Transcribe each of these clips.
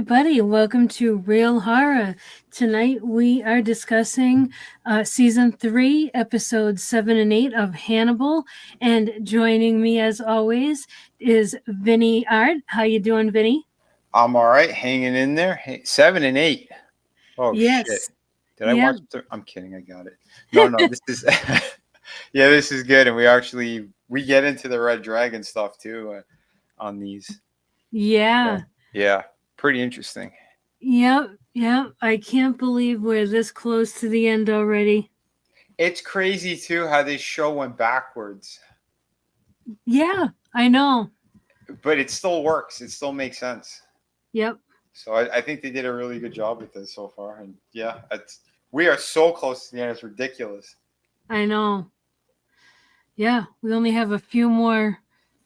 everybody. Welcome to Real Horror. Tonight we are discussing season 3, episodes 7 and 8 of Hannibal. And joining me, as always, is Vinny Art. How you doing, Vinny? I'm all right, hanging in there. Hey, 7 and 8. Oh shit! Yes. Did I Yep. watch? I'm kidding. I got it. No. This is yeah. This is good, and we get into the Red Dragon stuff too on these. Yeah. So, yeah, pretty interesting. Yep. I can't believe we're this close to the end already. It's crazy too how this show went backwards, Yeah, I know. but it still works. It still makes sense. Yep. So I think they did a really good job with this so far, and yeah, we are so close to the end. It's ridiculous. I know. Yeah, we only have a few more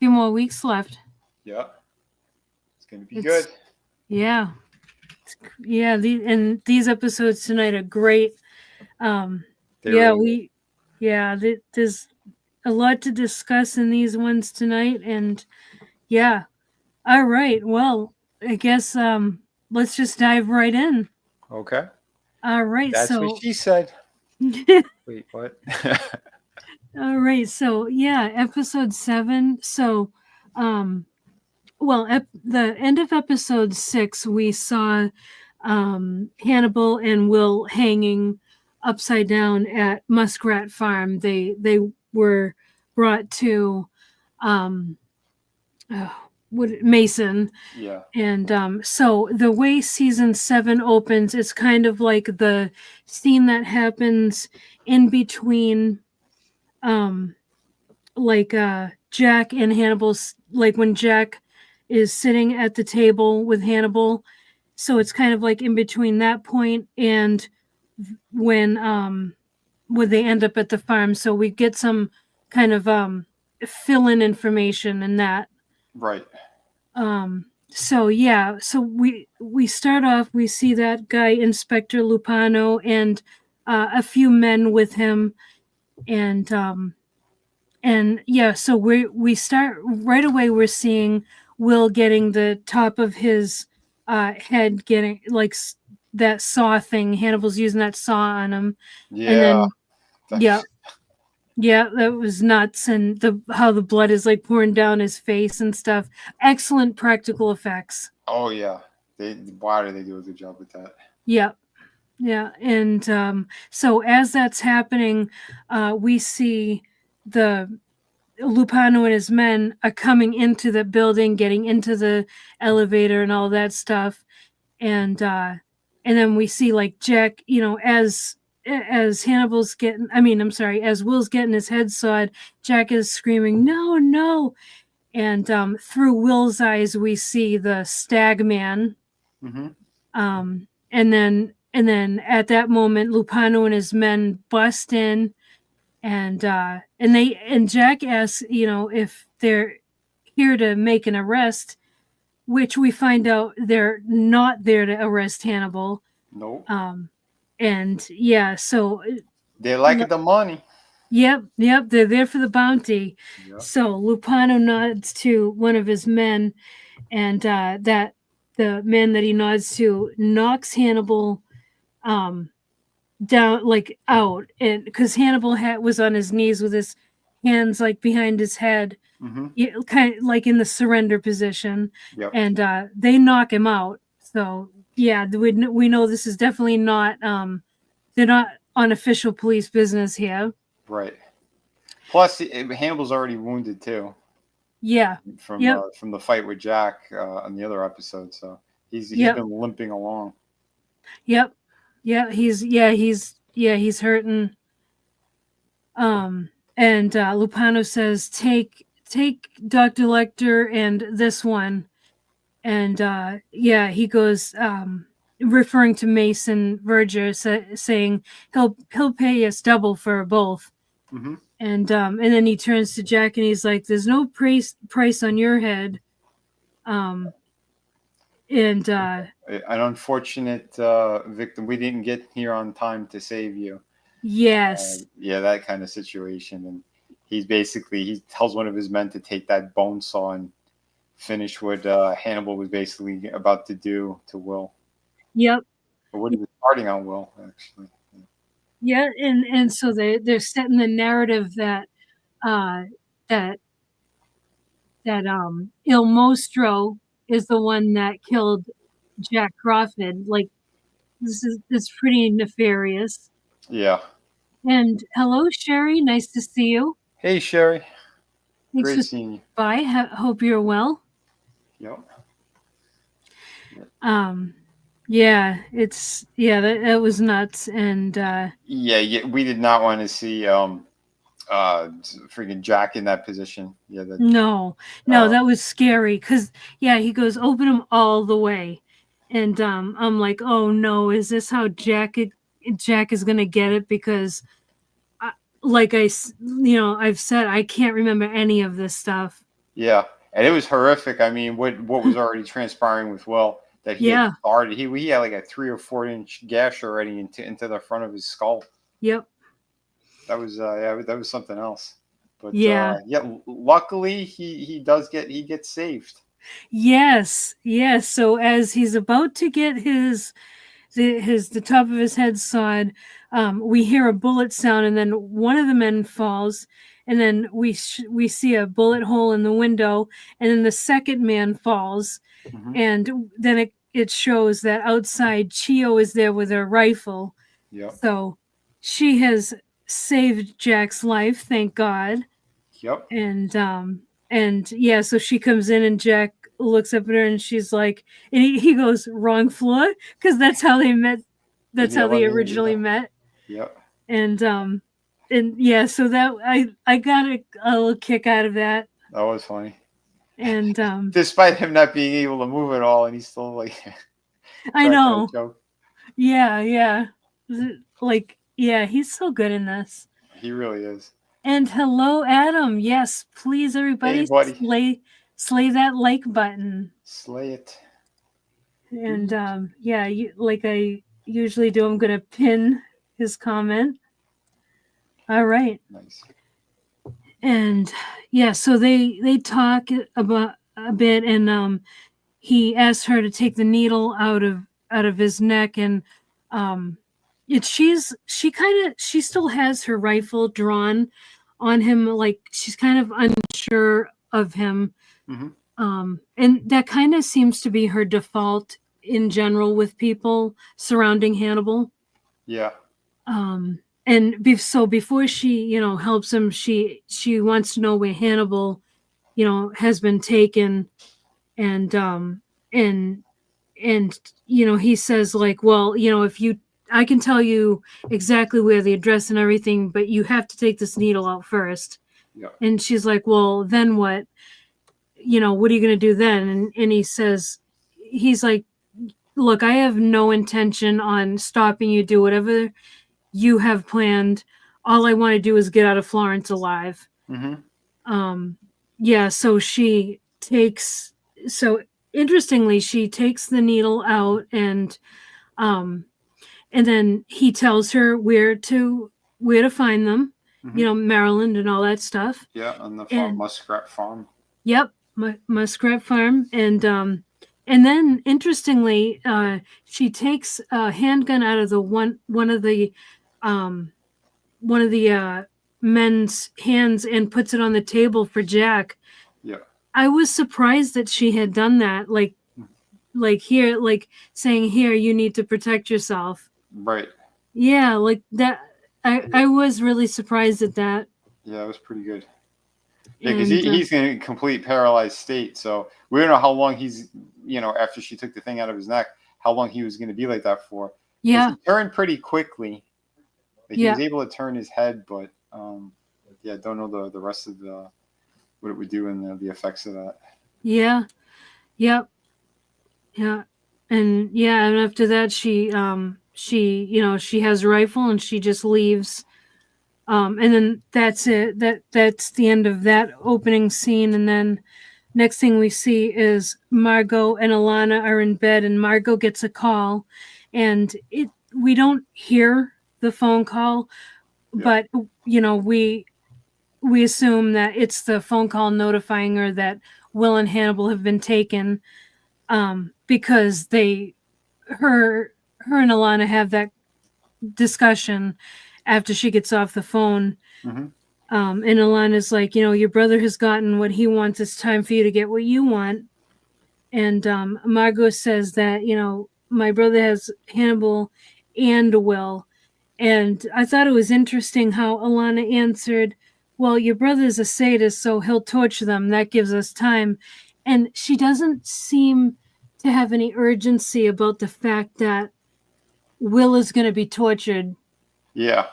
weeks left. Yeah, it's gonna be good. It's yeah. And these episodes tonight are great. Um, They yeah, really we, yeah, there's a lot to discuss in these ones tonight, and yeah, all right. Well, I guess let's just dive right in. okay. All right, That's what so she said. Wait, what? all right, so yeah, episode 7. So, um, well, the end of episode 6, we saw Hannibal and Will hanging upside down at Muskrat Farm. They were brought to um, uh, Mason, Yeah. and so the way season 7 opens, it's kind of like the scene that happens in between, um, Jack and Hannibal's, like when Jack is sitting at the table with Hannibal. So it's kind of like in between that point and when when they end up at the farm. So we get some kind of fill in information in that. Right. So yeah, so we start off, we see that guy Inspector Lupano and a few men with him, and yeah, so we start right away. We're seeing Will getting the top of his head, getting like that saw thing. Hannibal's using that saw on him, and Yeah. then yeah, yeah, that was nuts. And the how the blood is like pouring down his face and stuff. Excellent practical effects. Oh yeah. Why do they do a good job with that? Yeah, yeah, and so as that's happening, we see the Lupano and his men are coming into the building, getting into the elevator and all that stuff, and then we see like Jack, as Hannibal's getting, I mean, I'm sorry, as Will's getting his head sawed, Jack is screaming, "No, no!" And through Will's eyes, we see the Stag Man, Mm-hmm. and then at that moment, Lupano and his men bust in, and Jack asks, if they're here to make an arrest, which we find out they're not there to arrest Hannibal. Nope. And yeah, so They like the money. yep, they're there for the bounty. Yeah. So Lupano nods to one of his men, and that the man that he nods to knocks Hannibal um down, like out, and because Hannibal was on his knees with his hands like behind his head, Mm-hmm. kind of like in the surrender position, Yep. and they knock him out. So yeah, we know this is definitely not they're not on official police business here. Right. Plus, Hannibal's already wounded too Yeah. Yep. from the fight with Jack on the other episode. So he's Yep. been limping along. Yep. He's hurting. And Lupano says, take Dr. Lecter and this one. And yeah, he goes, referring to Mason Verger, saying he'll pay us double for both. Mm-hmm. And then he turns to Jack and he's like, "There's no price on your head." And An unfortunate victim. We didn't get here on time to save you. yes, Yeah, that kind of situation. And he tells one of his men to take that bone saw and finish what Hannibal was basically about to do to Will, Yep. or what he was starting on Will actually. Yeah, and so they're setting the narrative that uh that Il Mostro is the one that killed Jack Crawford. Like this pretty nefarious. Yeah. And hello, Sherry. Nice to see you. Hey Sherry, Thanks great for seeing you. by. Hope you're well. Yep. Um, yeah, that was nuts. And Yeah, we did not want to see freaking Jack in that position. Yeah, that no, uh that was scary because yeah, he goes open him all the way, and I'm like, oh no, is this how Jack is gonna get it? Because I, like I've said I can't remember any of this stuff. yeah, and it was horrific. I mean, what was already transpiring with Will, that he had Yeah. started. He had like a 3 or 4 inch gash already into the front of his skull. Yep. That was yeah, that was something else. But Yeah. yeah, luckily he gets saved. Yes. Yes. So as he's about to get the top of his head sawed, we hear a bullet sound, and then one of the men falls, and then we see a bullet hole in the window, and then the second man falls, Hmm. and then it shows that outside Chio is there with her rifle, Yep. so she has saved Jack's life, thank God. Yep. And yeah, so she comes in and Jack looks up at her and she's like, and he goes, wrong floor, because that's how they met. In That's the how they elevator. originally Yeah. met. Yep. And yeah, so that I got a little kick out of that. That was funny. And Despite him not being able to move at all, and he's still like I cracking a know. joke. Yeah. Like, yeah, he's so good in this. He really is. And hello, Adam. Yes, please, Hey, everybody, buddy, slay that like button. slay it. And yeah, like I usually do, I'm gonna pin his comment. All right. Nice. And yeah, so they talk about a bit, and he asks her to take the needle out of his neck, and um she still has her rifle drawn on him, like she's kind of unsure of him. Hmm. And that kind of seems to be her default in general with people surrounding Hannibal. Yeah. And so before she, helps him, she wants to know where Hannibal, has been taken, and and he says like, well, if you, I can tell you exactly where the address and everything, but you have to take this needle out first. Yeah. And she's like, well, then what? What are you going to do then? And he's like, look, I have no intention on stopping you. Do whatever you have planned. All I want to do is get out of Florence alive. Hmm. Yeah, so interestingly, she takes the needle out, um and then he tells her where to find them, Hmm. Maryland and all that stuff. Yeah, on the And Muskrat Farm. yep, Muskrat Farm. And then interestingly, she takes a handgun out of the um one of the men's hands and puts it on the table for Jack. Yeah. I was surprised that she had done that, like here, like saying, here, you need to protect yourself. Right. Yeah, like that. I was really surprised at that. Yeah, it was pretty good. Yeah, because And he's in a complete paralyzed state. So we don't know how long he's, after she took the thing out of his neck, how long he was going to be like that for. Because yeah, he turned pretty quickly. Like, he yeah, was able to turn his head, but yeah, don't know the rest of what it would do and the effects of that. yeah, yep, yeah, and after that, she has a rifle and she just leaves. And then that's it. That's the end of that opening scene. And then next thing we see is Margot and Alana are in bed, and Margot gets a call, and we don't hear the phone call, Yeah. but we assume that it's the phone call notifying her that Will and Hannibal have been taken, because her and Alana have that discussion after she gets off the phone. Mm-hmm. And Alana's like, your brother has gotten what he wants. It's time for you to get what you want. And Margot says that, my brother has Hannibal and Will. And I thought it was interesting how Alana answered, well, your brother's a sadist, so he'll torture them. That gives us time. And she doesn't seem to have any urgency about the fact that Will is going to be tortured. Yeah.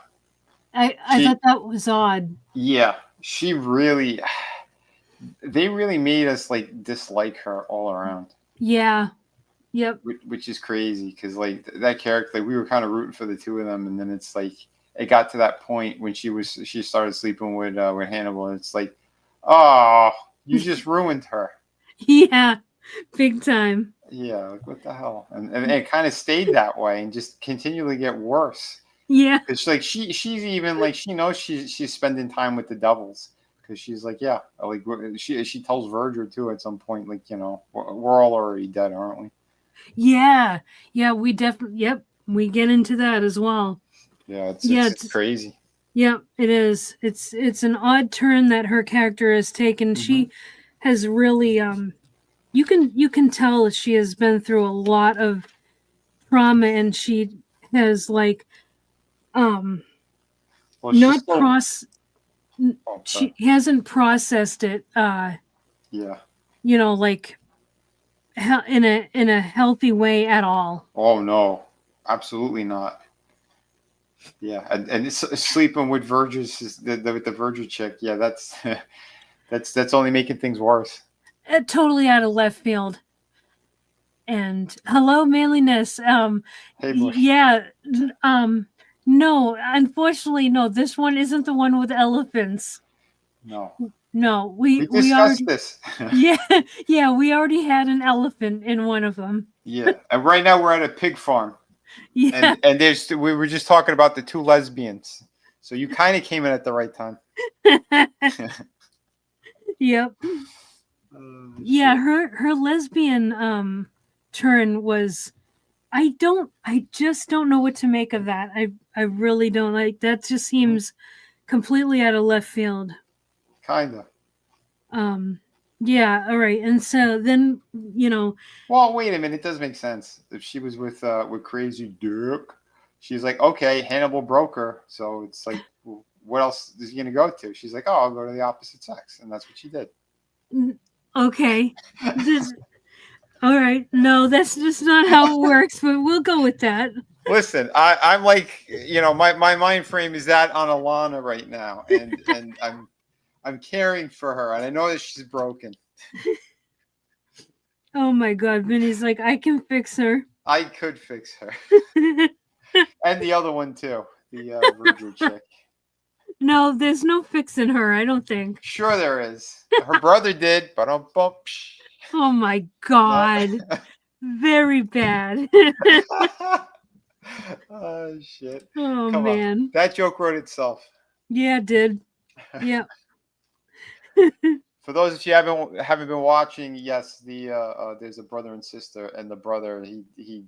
I thought that was odd. Yeah. They really made us like dislike her all around. Yeah. Yep. Which is crazy because like that character, like, we were kind of rooting for the two of them, and then it's like it got to that point when she started sleeping with Hannibal, and it's like, oh, you just ruined her. Yeah, big time. Yeah, like what the hell? And it kind of stayed that way and just continually get worse. Yeah. It's like she's even like she knows she's spending time with the devils because she's like, yeah, like she tells Verger too at some point, like, we're all already dead, aren't we? Yeah, we definitely. Yep, we get into that as well. Yeah, it's crazy. Yeah, it is. It's an odd turn that her character has taken. Mm-hmm. She has really you can tell she has been through a lot of trauma, and she has like not she hasn't processed it yeah, like in a healthy way at all. Oh no, absolutely not. Yeah, and sleeping with Verger's with the Verger chick. Yeah, that's that's only making things worse. Totally out of left field. And hello, manliness. Hey, boy. Yeah. No, unfortunately, no. This one isn't the one with elephants. No, we discussed already, this. yeah, we already had an elephant in one of them. Yeah, and right now we're at a pig farm. Yeah, and we were just talking about the two lesbians, so you kind of came in at the right time. Yep. Yeah, her lesbian turn was. I just don't know what to make of that. I really don't. Like, that just seems completely out of left field. Kinda. Yeah, all right. And so then, Well, wait a minute, it does make sense. If she was with Crazy Dick, she's like, okay, Hannibal broke her, so it's like, well, what else is he gonna go to? She's like, oh, I'll go to the opposite sex, and that's what she did. Okay. All right. No, that's just not how it works, but we'll go with that. Listen, I'm like, my mind frame is that on Alana right now, and I'm caring for her, and I know that she's broken. Oh my God, Vinny's like, I can fix her. I could fix her. And the other one too, the Verger chick. No, there's no fixing her, I don't think. Sure there is. Her brother did, but oh my God. Very bad. Oh shit. Oh Come man. On. That joke wrote itself. Yeah, it did. Yeah. For those of you who haven't been watching, yes, there's a brother and sister, and the brother he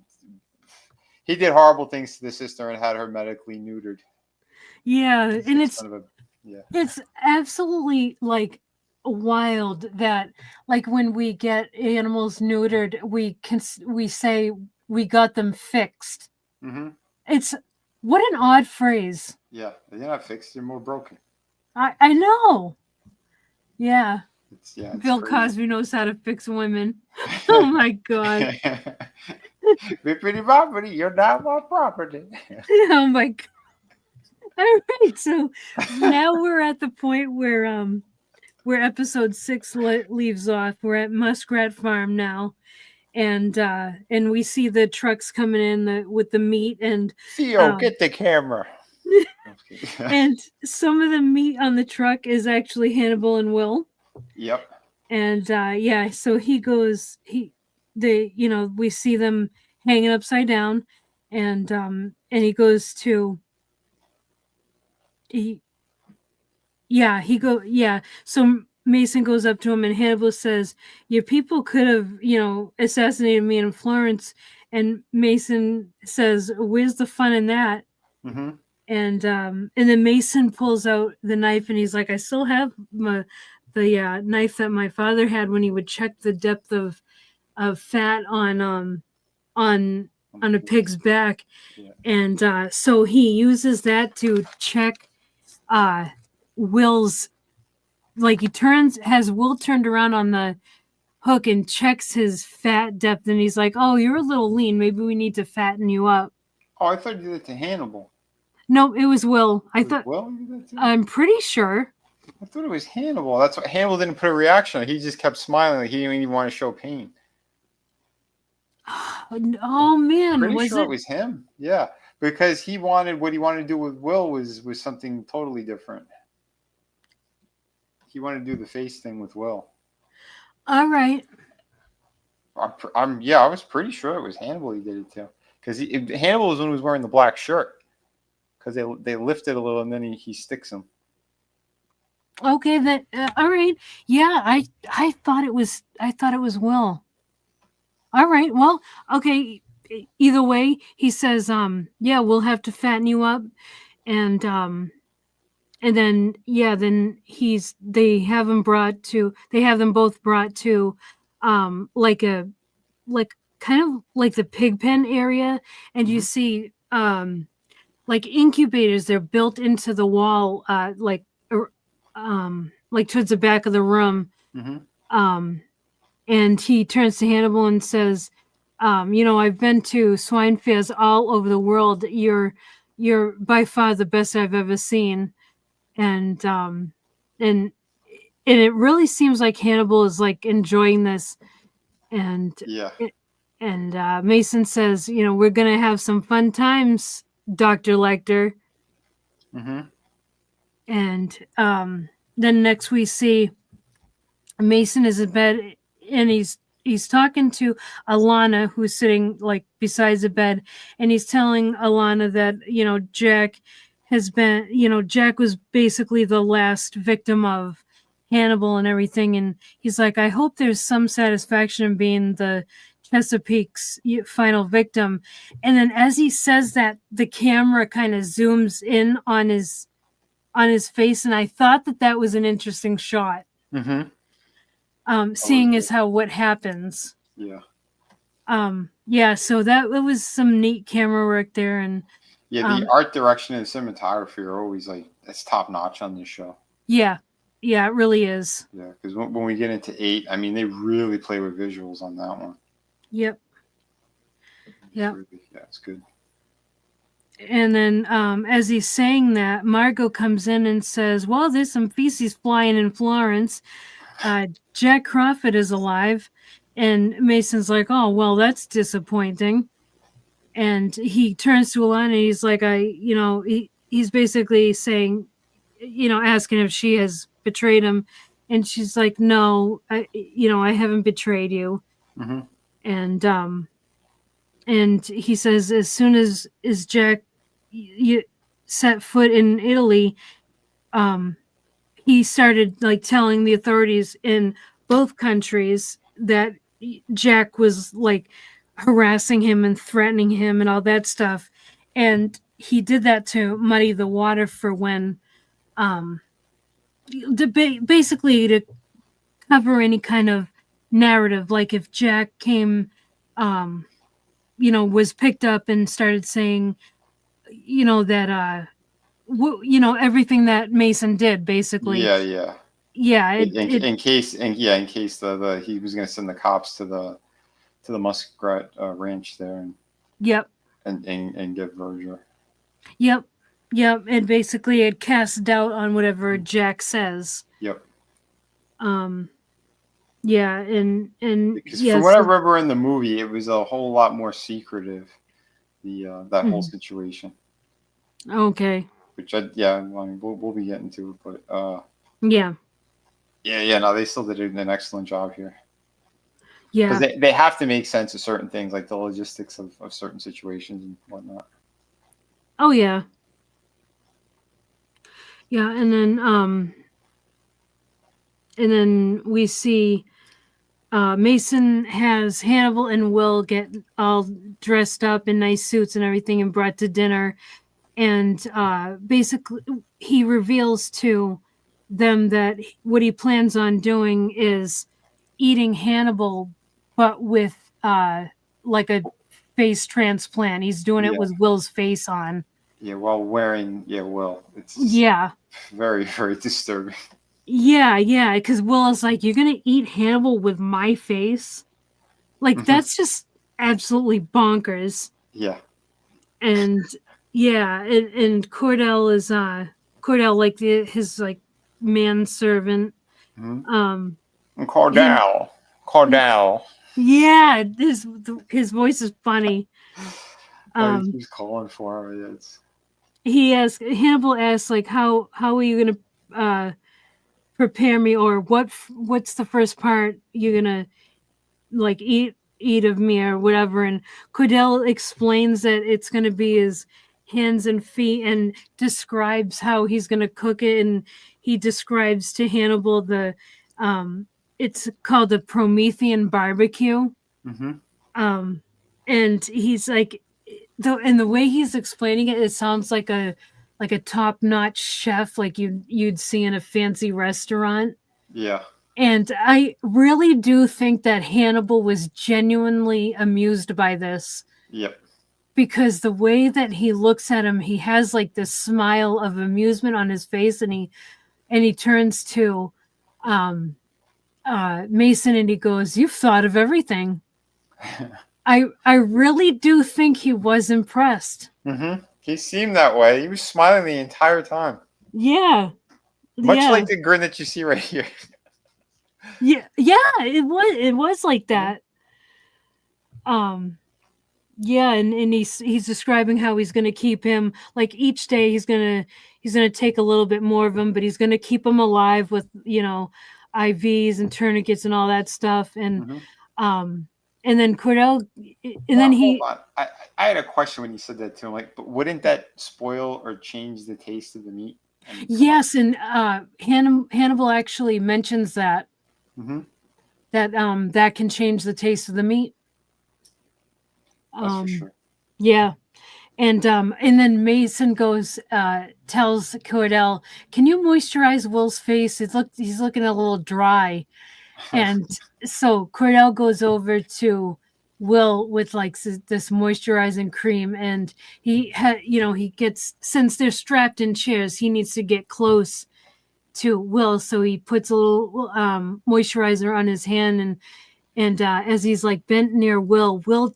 did horrible things to the sister and had her medically neutered. Yeah, and it's absolutely like wild that like when we get animals neutered, we say we got them fixed. Mm-hmm. It's what an odd phrase. Yeah, they're not fixed; they're more broken. I know. Yeah. It's Bill crazy. Cosby knows how to fix women. Oh my God. Bippity boppity, you're not my property. Oh my God. All right, so now we're at the point where episode 6 leaves off. We're at Muskrat Farm now, and we see the trucks coming in with the meat and Theo, get the camera. And some of the meat on the truck is actually Hannibal and Will. Yep. And yeah, so we see them hanging upside down, and he goes to so Mason goes up to him and Hannibal says, "Your people could have, assassinated me in Florence." And Mason says, "Where's the fun in that?" Mm-hmm. And then Mason pulls out the knife and he's like, "I still have the knife that my father had when he would check the depth of fat on a pig's back." Yeah. And so he uses that to check Will's, like he has Will turned around on the hook and checks his fat depth, and he's like, "Oh, you're a little lean. Maybe we need to fatten you up." Oh, I thought you did it to Hannibal. No, it was Will. Will you did that too? I'm pretty sure. I thought it was Hannibal. That's what Hannibal didn't put a reaction on. He just kept smiling, like he didn't even want to show pain. Oh man, Pretty was sure it it? was him. Yeah, because he wanted what he wanted to do with Will was something totally different. He wanted to do the face thing with Will. All right. Yeah, I was pretty sure it was Hannibal he did it to, because Hannibal was the one who was wearing the black shirt, because they lift it a little and then he sticks him. Okay, that all right. Yeah, I thought it was Will. All right. Well, okay. Either way, he says, yeah, we'll have to fatten you up, and then yeah, then they have them both brought to, like a like kind of like the pig pen area, and you Mm-hmm. see like incubators. They're built into the wall, like towards the back of the room. Mm-hmm. Um, and he turns to Hannibal and says, I've been to swine fairs all over the world. You're by far the best I've ever seen." And and it really seems like Hannibal is like enjoying this. And Yeah. Mason says, "We're gonna have some fun times, Dr. Lecter." Mm-hmm. And then next we see Mason is in bed and he's talking to Alana, who's sitting like beside the bed, and he's telling Alana that Jack was basically the last victim of Hannibal and everything, and he's like, "I hope there's some satisfaction in being the Chesapeake's final victim." And then as he says that, the camera kind of zooms in on his face, and I thought that was an interesting shot. Mm-hmm. Seeing as how what happens. Yeah. Yeah, so that it was some neat camera work there, and Yeah, the art direction and cinematography are always like that's top notch on this show. yeah, it really is. Yeah, because when we get into 8, I mean, they really play with visuals on that one. Yep. Yeah. Yeah, it's good. And then as he's saying that, Margot comes in and says, "Well, there's some feces flying in Florence. Jack Crawford is alive." And Mason's like, "Oh, well, that's disappointing." And he turns to Alana and he's like, he's basically saying, asking if she has betrayed him. And she's like, "No, I haven't betrayed you." Mm-hmm. And he says, as soon as Jack set foot in Italy, he started like telling the authorities in both countries that Jack was like harassing him and threatening him and all that stuff. And he did that to muddy the water for when, basically to cover any kind of narrative. Like if Jack came, was picked up and started saying, that, everything that Mason did, basically. Yeah, yeah. Yeah. In case the he was going to send the cops to the Muskrat Ranch there Yep. and get Verger. Yep. And basically it casts doubt on whatever Jack says. Yep. Yeah, and Because yes. from what I remember in the movie, it was a whole lot more secretive. That whole situation. Okay. Which I mean, we'll be getting to it, but yeah. No, they still did an excellent job here. Yeah. Because they have to make sense of certain things, like the logistics of certain situations and whatnot. Oh yeah. Yeah, and then and then we see Mason has Hannibal and Will get all dressed up in nice suits and everything and brought to dinner. And basically, he reveals to them that what he plans on doing is eating Hannibal, but with like a face transplant. He's doing it Yeah. with Will's face on. Yeah, while wearing, Will. It's Yeah. very, very disturbing. Yeah, because Will is like, you're gonna eat Hannibal with my face? Like, that's just absolutely bonkers. Yeah. And yeah, and Cordell is Cordell, like his like manservant. Um And him Cordell. Yeah, his voice is funny. He keeps calling for her. Yeah, Hannibal asks, like, how are you gonna prepare me, or what's the first part you're gonna like eat of me or whatever. And Cordell explains that it's gonna be his hands and feet, and describes how he's gonna cook it. And he describes to Hannibal it's called the Promethean barbecue. And he's like, the way he's explaining it, it sounds like a top-notch chef, like you'd see in a fancy restaurant. Yeah. And I really do think that Hannibal was genuinely amused by this. Yep. Because the way that he looks at him, he has like this smile of amusement on his face, and he turns to Mason and he goes, "You've thought of everything." I really do think he was impressed. He seemed that way. He was smiling the entire time. Yeah. Much like the grin that you see right here. Yeah, it was like that. Yeah, and he's describing how he's gonna keep him, like, each day he's gonna take a little bit more of him, but he's gonna keep him alive with, IVs and tourniquets and all that stuff. And then Cordell, and then Hold on. I had a question when you said that to him. Like, but wouldn't that spoil or change the taste of the meat? Yes, and Hannibal actually mentions that that can change the taste of the meat. That's for sure. Yeah. And then Mason tells Cordell, "Can you moisturize Will's face? He's looking a little dry." And so Cordell goes over to Will with like this moisturizing cream, and he gets, since they're strapped in chairs, he needs to get close to Will, so he puts a little moisturizer on his hand, and as he's like bent near Will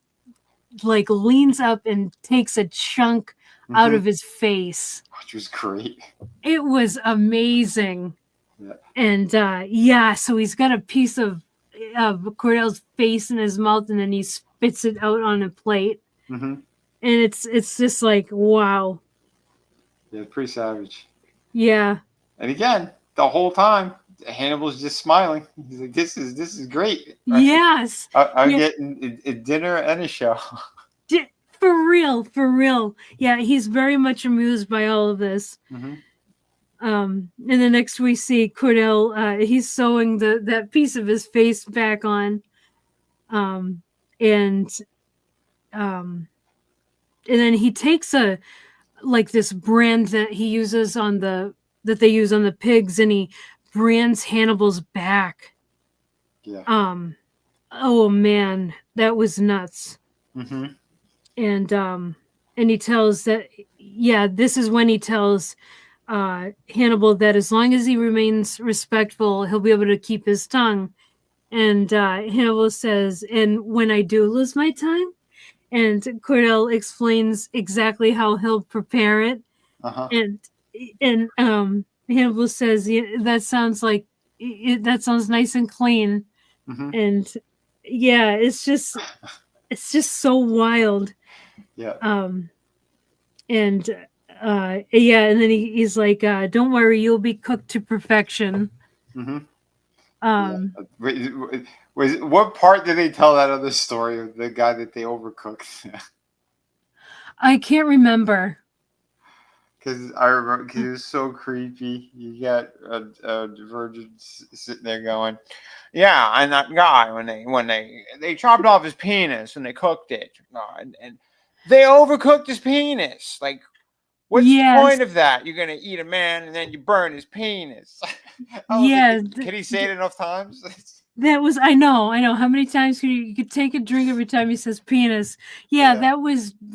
like leans up and takes a chunk out of his face, which was great. It was amazing. Yeah. And so he's got a piece of Cordell's face in his mouth, and then he spits it out on a plate. And it's just like, wow. Yeah, pretty savage. Yeah. And again, the whole time Hannibal's just smiling. He's like, "This is great." Right? Yes. I'm getting a dinner and a show. For real. Yeah, he's very much amused by all of this. And then next we see Cordell. He's sewing that piece of his face back on. And then he takes this brand that he uses that they use on the pigs, and he brands Hannibal's back. Yeah. Oh man, that was nuts. And he tells that, this is when he tells Hannibal that as long as he remains respectful, he'll be able to keep his tongue. And Hannibal says, "And when I do lose my tongue?" And Cordell explains exactly how he'll prepare it. And Hannibal says, "That sounds like that sounds nice and clean." And it's just so wild. Yeah. And then he's like, "Don't worry, you'll be cooked to perfection." What part did they tell that other story of the guy that they overcooked? I can't remember. Because I remember, because it was so creepy. You got a virgin sitting there going, "Yeah," and that guy when they chopped off his penis and they cooked it, and they overcooked his penis. Like, what's the Yes, point of that? You're gonna eat a man and then you burn his penis. I was like, yeah. can he say it enough times? That was I know. How many times you could take a drink every time he says penis? Yeah, Yeah,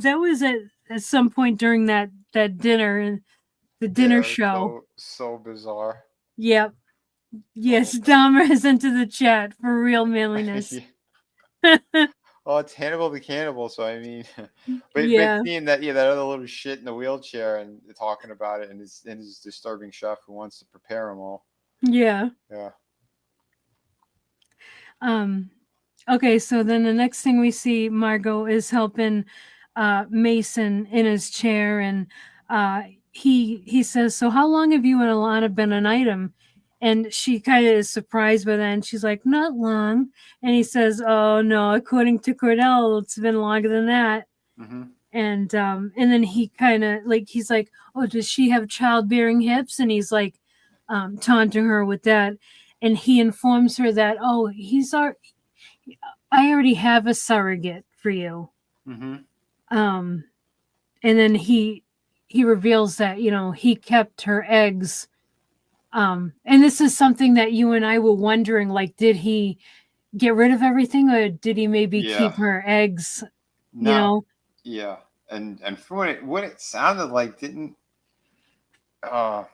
that was at some point during that dinner, the dinner yeah, it's show. so bizarre. Yep. Oh Yes, Dahmer is into the chat for real manliness. man. Well, it's Hannibal the Cannibal, so I mean, but Yeah, seeing that that other little shit in the wheelchair and talking about it, and his disturbing chef who wants to prepare them all. yeah. Yeah. Um, okay, so then the next thing we see, Margot is helping Mason in his chair, and he says, "So how long have you and Alana been an item?" And she kind of is surprised by that, and she's like, "Not long." And he says, "Oh no, according to Cordell, it's been longer than that." Hmm. And then he kind of like he's like, "Oh, does she have childbearing hips?" And he's like taunting her with that, and he informs her that, "Oh, I already have a surrogate for you." Hmm. Um, and then he reveals that he kept her eggs. And this is something that you and I were wondering, like, did he get rid of everything, or did he maybe Yeah. keep her eggs? You Now, know? yeah, and for what it sounded like, didn't uh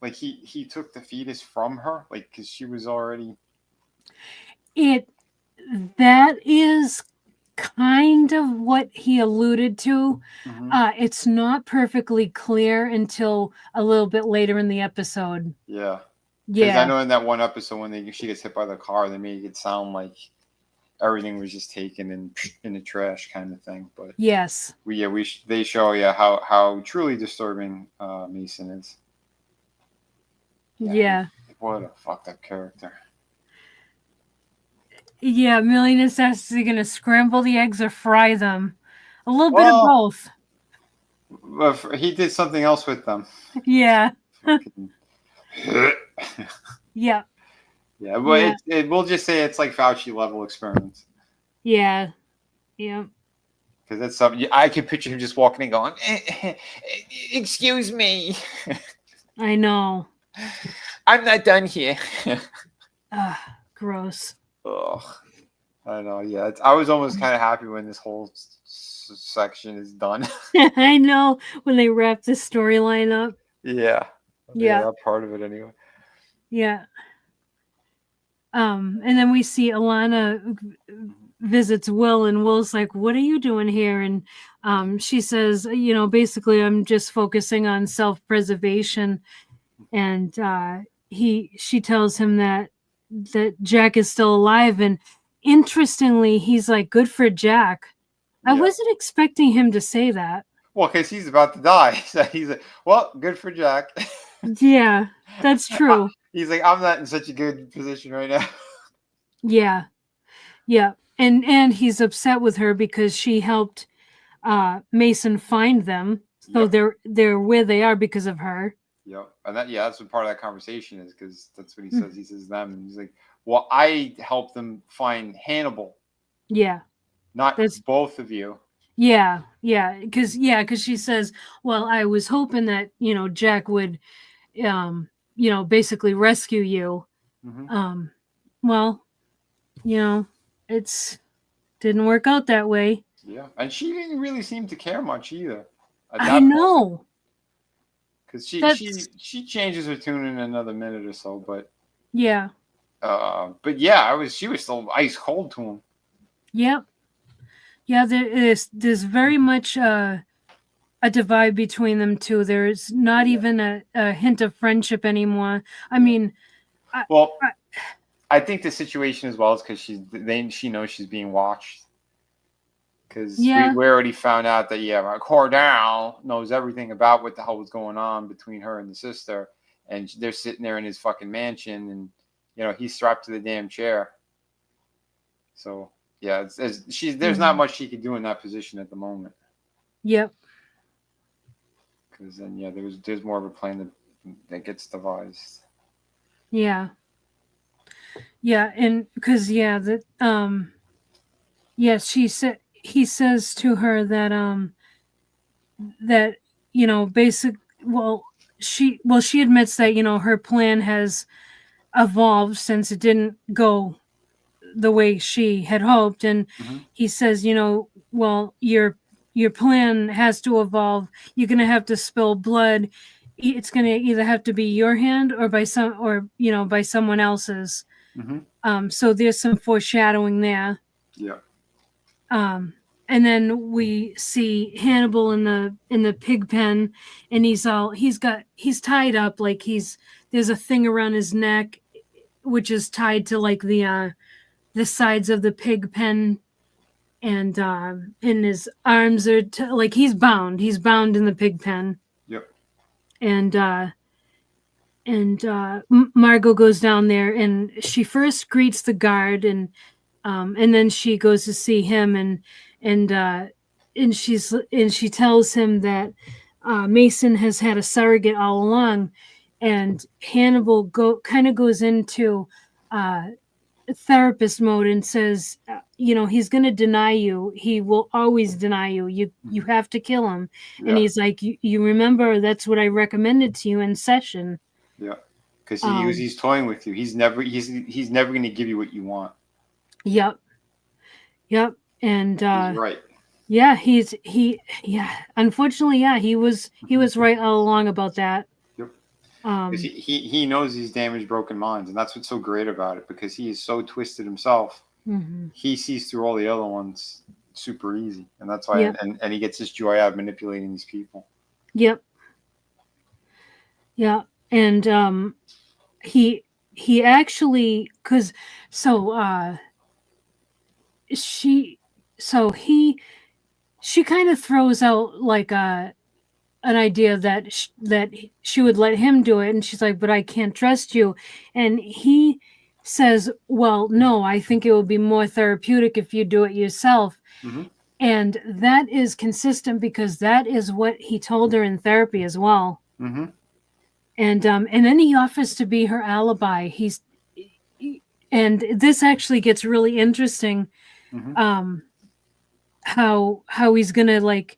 like he took the fetus from her, like because she was already. It that is kind of what he alluded to. Hmm. It's not perfectly clear until a little bit later in the episode. Yeah, because I Yeah. know in that one episode when she gets hit by the car, they made it sound like everything was just taken in the trash kind of thing. But Yes. they show how truly disturbing Mason is. Yeah, Yeah. what a fucked up character. Yeah. Million is actually going to scramble the eggs or fry them. A little bit of Well, both. he did something else with them. Yeah. Fucking. Yeah. Yeah, but Yeah. we'll just say it's like Fauci level experiments Yeah. Yeah. because that's something I can picture him just walking and going, "Excuse me, I know. I'm not done here." Ugh, gross. Oh, I know. Yeah, I was almost kind of happy when this whole section is done. I know when they wrap this storyline up. Yeah, yeah, Yeah. that part of it anyway. Yeah. And then we see Alana visits Will, and Will's like, "What are you doing here?" And she says, basically, I'm just focusing on self-preservation. And she tells him that Jack is still alive, and interestingly, he's like, "Good for Jack." I Yeah. wasn't expecting him to say that. Well, because he's about to die, so he's like, "Well, good for Jack." Yeah, that's true. He's like, "I'm not in such a good position right now." Yeah, yeah, and he's upset with her because she helped Mason find them, so Yep. they're where they are because of her. Yep. And that's what part of that conversation is because that's what he Mm. says. He says them, and he's like, "Well, I helped them find Hannibal, Yeah, not that's both of you." because she says, "Well, I was hoping that Jack would basically rescue you." Hmm. Um, well, it's didn't work out that way. Yeah, and she didn't really seem to care much either at I that point know. because she That's she she changes her tune in another minute or so, yeah. but yeah, she was still ice cold to him. Yep. Yeah, there's very much a divide between them two. There's not Yeah. even a hint of friendship anymore. I Yeah. mean, I, Well, I, I think the situation as well is because she knows she's being watched. Because yeah, we already found out that Cordell knows everything about what the hell was going on between her and the sister, and they're sitting there in his fucking mansion, and he's strapped to the damn chair. So yeah, there's not mhm. much she could do in that position at the moment. Yep. Because then, yeah, there's more of a plan that gets devised. Yeah. Yeah, and because yes, he says to her that basic she admits that her plan has evolved since it didn't go the way she had hoped, and Mm-hmm. he says, well, your plan has to evolve. You're going to have to spill blood. It's going to either have to be your hand or by someone else's. Mm-hmm. So there's some foreshadowing there. Yeah. Um, and then we see Hannibal in the pig pen, and he's tied up, like there's a thing around his neck, which is tied to like the sides of the pig pen, and his arms are like he's bound. He's bound in the pig pen, Yep. and Margot goes down there, and she first greets the guard, and then she goes to see him, and uh, and she tells him that Mason has had a surrogate all along, and Hannibal goes into uh, therapist mode and says, he's going to deny you. He will always deny you. You have to kill him. Yeah. And he's like, you remember that's what I recommended to you in session. Yeah. Because he's toying with you. He's never going to give you what you want. Yep. And he's right. Yeah, unfortunately, yeah, he was right all along about that. Yep. Because he knows these damaged, broken minds, and that's what's so great about it. Because he is so twisted himself, he sees through all the other ones super easy, and that's why. Yep. And he gets his joy out of manipulating these people. Yep. Yeah, and he actually she kind of throws out like an idea that she would let him do it, and she's like, but I can't trust you, and he says, well, no, I think it would be more therapeutic if you do it yourself. And that is consistent because that is what he told her in therapy as well. And then he offers to be her alibi. And this actually gets really interesting. How he's gonna like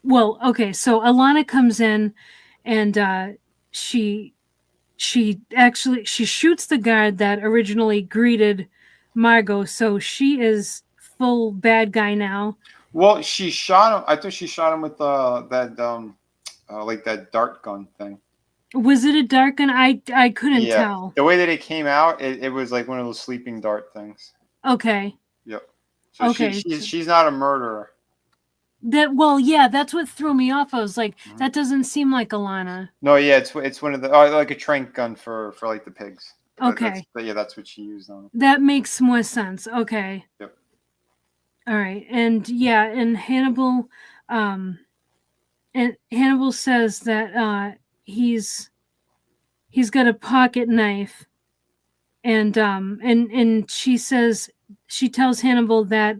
well, okay, so Alana comes in, and she shoots the guard that originally greeted Margot, so she is full bad guy now. Well, she shot him. I thought she shot him with that like that dart gun thing. Was it a dart gun? I couldn't tell. The way that it came out, it was like one of those sleeping dart things. Okay. Yep. So okay. She's not a murderer. That's what threw me off. I was like, that doesn't seem like Alana. No, yeah, it's one of the like a trank gun for like the pigs. Okay. That's what she used on it. That makes more sense. Okay. Yep. All right, and Hannibal, says that he's got a pocket knife, and she tells Hannibal that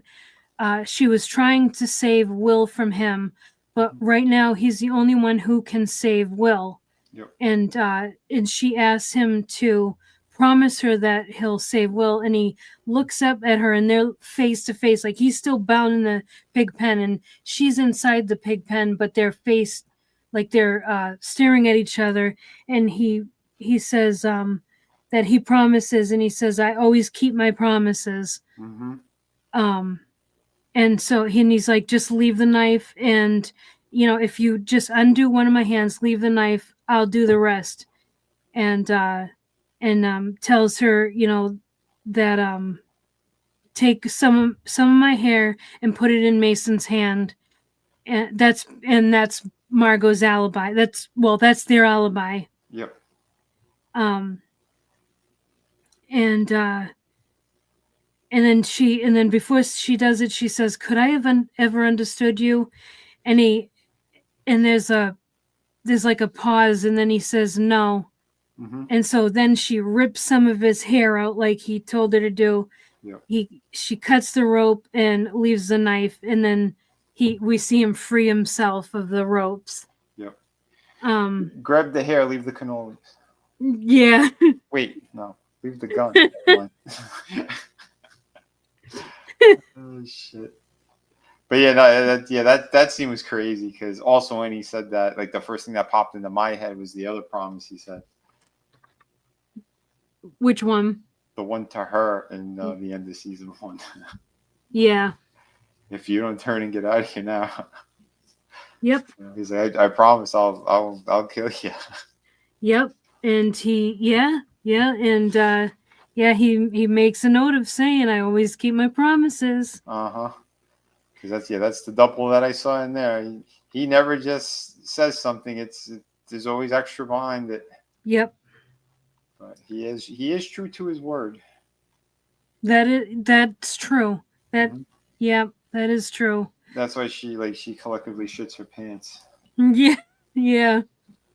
she was trying to save Will from him, but right now he's the only one who can save Will. Yep. And she asks him to promise her that he'll save Will, and he looks up at her, and they're face to face, like he's still bound in the pig pen, and she's inside the pig pen, but they're staring at each other, and he says that he promises, and he says, I always keep my promises. And so he's like, just leave the knife, and if you just undo one of my hands, leave the knife, I'll do the rest. And tells her, that take some of my hair and put it in Mason's hand, and that's Margot's alibi. That's their alibi. Yep. And then before she does it, she says, "Could I have ever understood you?" And there's like a pause, and then he says, "No." And so then she rips some of his hair out like he told her to do. Yep. She cuts the rope and leaves the knife, and then we see him free himself of the ropes. Yep. Um, Grab the hair, leave the cannolis. yeah. Wait, no, leave the gun. Never mind. Oh shit. But yeah, no, that scene was crazy because also when he said that, like the first thing that popped into my head was the other promise he said, Which one? the one to her in the end of season 1. Yeah. If you don't turn and get out of here now, Yep. he's like, I promise, I'll kill you. Yep. And and he makes a note of saying, "I always keep my promises." Uh-huh. Because that's the double that I saw in there. He never just says something. There's always extra behind it. Yep. But he is true to his word. That's true. Mm-hmm. That is true. That's why she collectively shits her pants. Yeah. Yeah.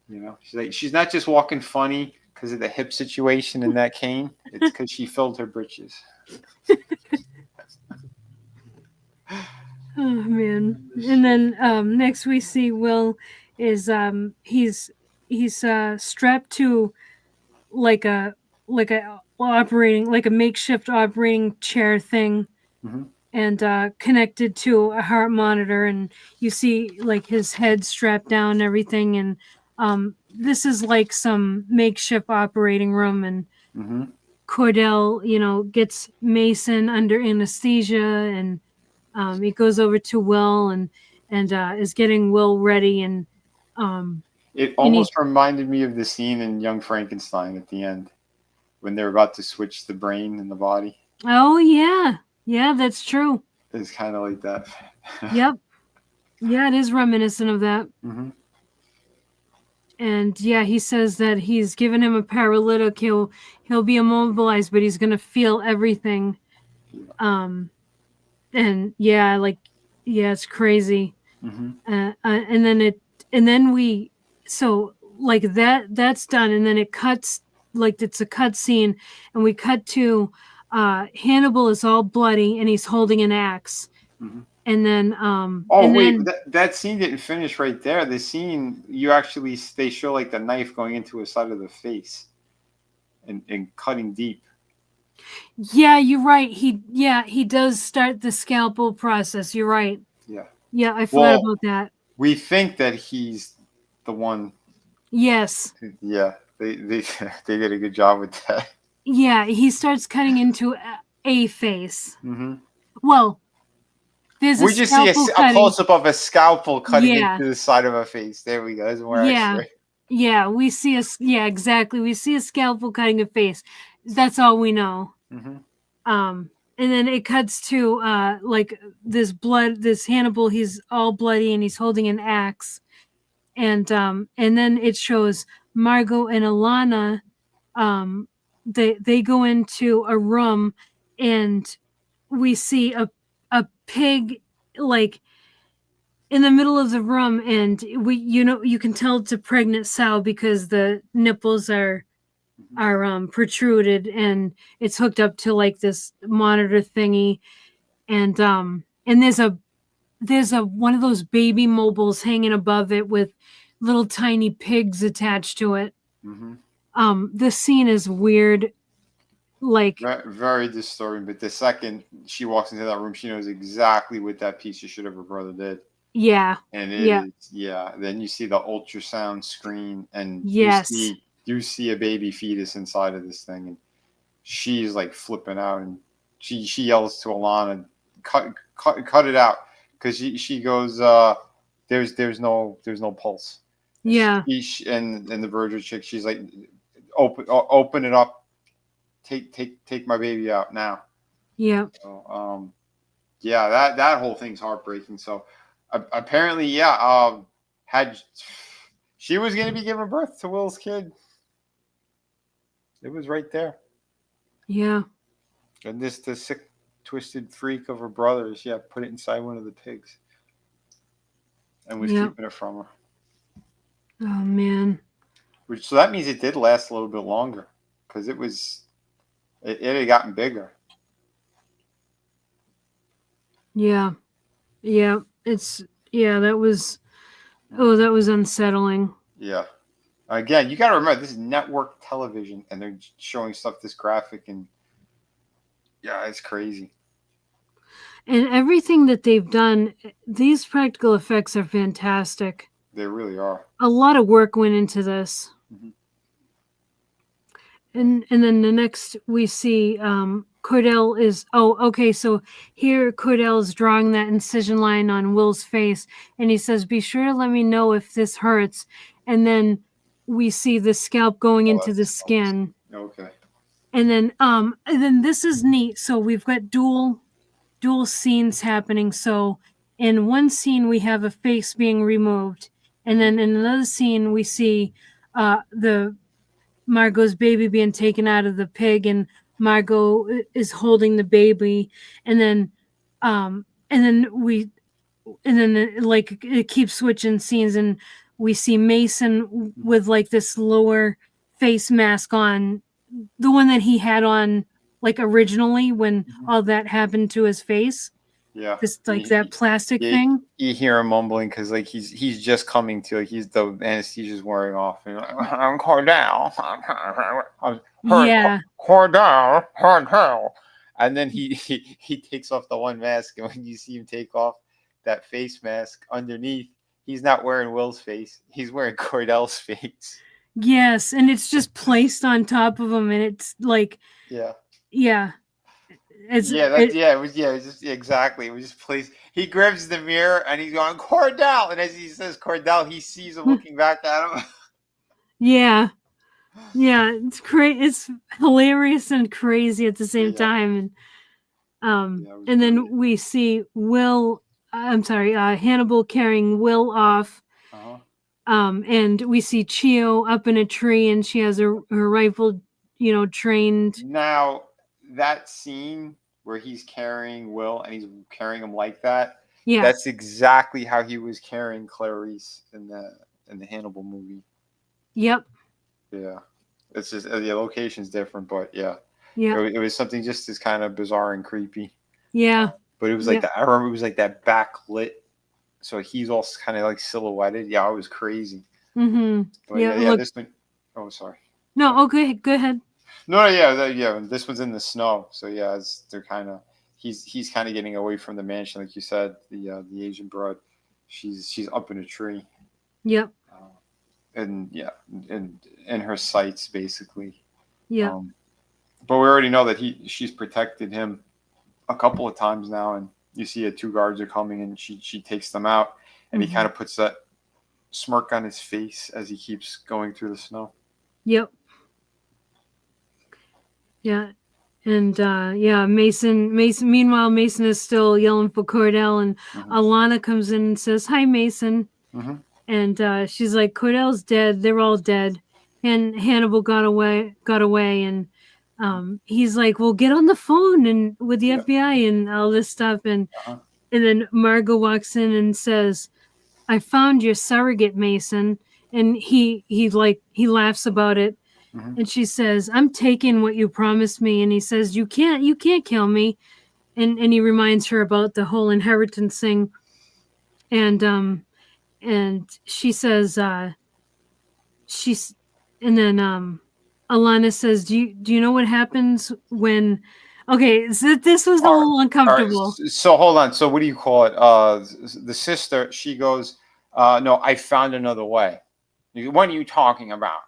You know, she's not just walking funny because of the hip situation in that cane. It's because she filled her britches. Oh man. And then next we see Will is he's strapped to like a like a makeshift operating chair thing, Mm-hmm. and connected to a heart monitor, and you see like his head strapped down and everything, and this is like some makeshift operating room, and Mm-hmm. Cordell, gets Mason under anesthesia, and he goes over to Will, and is getting Will ready, and It he almost reminded me of the scene in Young Frankenstein at the end when they're about to switch the brain and the body. oh yeah, that's true. It's kind of like that. Yep. Yeah, it is reminiscent of that. Mm-hmm. And yeah, he says that he's given him a paralytic. He'll be immobilized, but he's gonna feel everything. Um, and yeah, it's crazy. Mm-hmm. And then we so like that's done, and then it cuts, like it's a cut scene, and we cut to Hannibal is all bloody and he's holding an axe, Mm-hmm. and then Oh wait, that scene didn't finish right there. The scene they show like the knife going into his side of the face and cutting deep. yeah, you're right. He does start the scalpel process. You're right. Yeah. Yeah, I forgot Well, about that. we think that he's the one. Yes. Yeah, they they did a good job with that. Yeah, he starts cutting into a face. Mm-hmm. Well, there's a We just see scalpel a cutting. close up of a scalpel cutting Yeah. into the side of a face. There we go. That's more Yeah. X-ray. Yeah, we see exactly. We see a scalpel cutting a face. That's all we know. Mm-hmm. And then it cuts to like this Hannibal, he's all bloody and he's holding an axe. And then it shows Margot and Alana. They go into a room, and we see a pig, like in the middle of the room, and you can tell it's a pregnant sow because the nipples are protruded, and it's hooked up to like this monitor thingy, and there's a one of those baby mobiles hanging above it with little tiny pigs attached to it. Mm-hmm. The scene is weird, like Very, very disturbing. But the second she walks into that room, she knows exactly what that piece of shit of her brother did. yeah, And it yeah, is, yeah. Then you see the ultrasound screen, and yes, you see a baby fetus inside of this thing, and she's like flipping out, and she yells to Alana, cut it out, because she goes, there's no pulse. yeah, And the Virgil chick, she's like, open it up, take my baby out now. yeah, So, yeah, that whole thing's heartbreaking. So apparently, had she was going to be giving birth to Will's kid, it was right there. yeah, And the sick, twisted freak of her brothers, put it inside one of the pigs and was yeah. keeping it from her. Oh man. So that means it did last a little bit longer because it had gotten bigger. Yeah. Yeah. It's yeah, that was unsettling. Yeah. Again, you got to remember this is network television, and they're showing stuff this graphic, and yeah, it's crazy. And everything that they've done, these practical effects are fantastic. They really are. A lot of work went into this. Mhm. And then the next we see Cordell is okay, so here Cordell's drawing that incision line on Will's face, and he says, "Be sure to let me know if this hurts." And then we see the scalp going Oh, into the that's skin. okay. And then this is neat. So we've got dual scenes happening. So in one scene we have a face being removed, and then in another scene we see the Margot's baby being taken out of the pig, and Margot is holding the baby, and then um and then we and then like it keeps switching scenes, and we see Mason with like this lower face mask on, the one that he had on like originally when Mhm. all that happened to his face, Yeah. this like that plastic Yeah, thing. you hear him mumbling because like he's just coming to, like, he's the anesthesia's wearing off, and like, I'm Cordell, I'm Yeah. Cordell, and then he takes off the one mask, and when you see him take off that face mask underneath, he's not wearing Will's face, he's wearing Cordell's face. Yes, and it's just placed on top of him, and it's like, Yeah. yeah, it's Yeah, it. it was just exactly. It was just placed. He grabs the mirror and he's going Cordell, and as he says Cordell, he sees him looking back at him. Yeah, yeah, it's crazy. It's hilarious and crazy at the same Yeah, time, yeah, it was and great. then we see Will. I'm sorry, Hannibal carrying Will off. Uh huh. And we see Chio up in a tree, and she has her rifle, trained. Now that scene where he's carrying Will and he's carrying him like that, Yeah. that's exactly how he was carrying Clarice in the Hannibal movie. Yep. Yeah, it's just the location's different, but yeah, Yep. it was something just as kind of bizarre and creepy. Yeah. But it was like Yep. that. I remember it was like that backlit, so he's all kind of like silhouetted. Yeah, it was crazy. Mm-hmm. But Yeah. yeah, Look. this one. Oh, sorry. No. Okay. Go ahead. No, yeah, yeah. This one's in the snow, so yeah, they're kind of he's kind of getting away from the mansion, like you said. The Asian broad, she's up in a tree, Yep. and yeah, and in her sights basically. Yep. Um, but we already know that she's protected him a couple of times now, and you see two guards are coming, and she takes them out, and he kind of puts that smirk on his face as he keeps going through the snow. Yep. Yeah. And yeah, Mason. Meanwhile, Mason is still yelling for Cordell, and Mm-hmm. Alana comes in and says, "Hi, Mason." Mm-hmm. And she's like, "Cordell's dead. They're all dead." And Hannibal got away, and he's like, "Well, get on the phone and with the Yeah. FBI and all this stuff." Uh-huh. And then Margot walks in and says, "I found your surrogate, Mason." And he laughs about it. Mm-hmm. And she says, "I'm taking what you promised me." And he says, "You can't kill me." And he reminds her about the whole inheritance thing. And she says, she's and then Alana says, "Do you know what happens when?" Okay, so this was a All right. little All right. uncomfortable. So hold on. So what do you call it? The sister, she goes, no, I found another way. What are you talking about?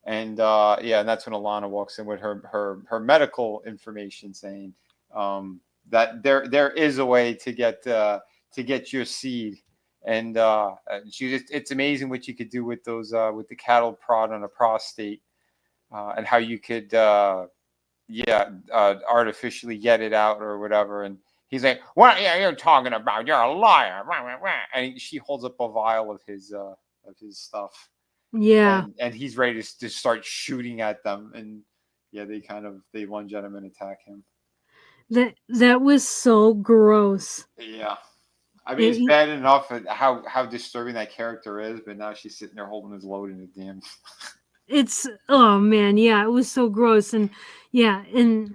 And yeah, and that's when Alana walks in with her medical information saying that there is a way to get your seed. And it's amazing what you could do with those with the cattle prod on a prostate, and how you could artificially get it out or whatever. And he's like, "What are you talking about? You're a liar!" And she holds up a vial of his stuff, Yeah, and he's ready to start shooting at them. And yeah, they lunge at him and attack him. that was so gross. Yeah, I mean, it's It, bad enough at how disturbing that character is, but now she's sitting there holding his load in the damn. it's oh man, yeah, it was so gross. And yeah, and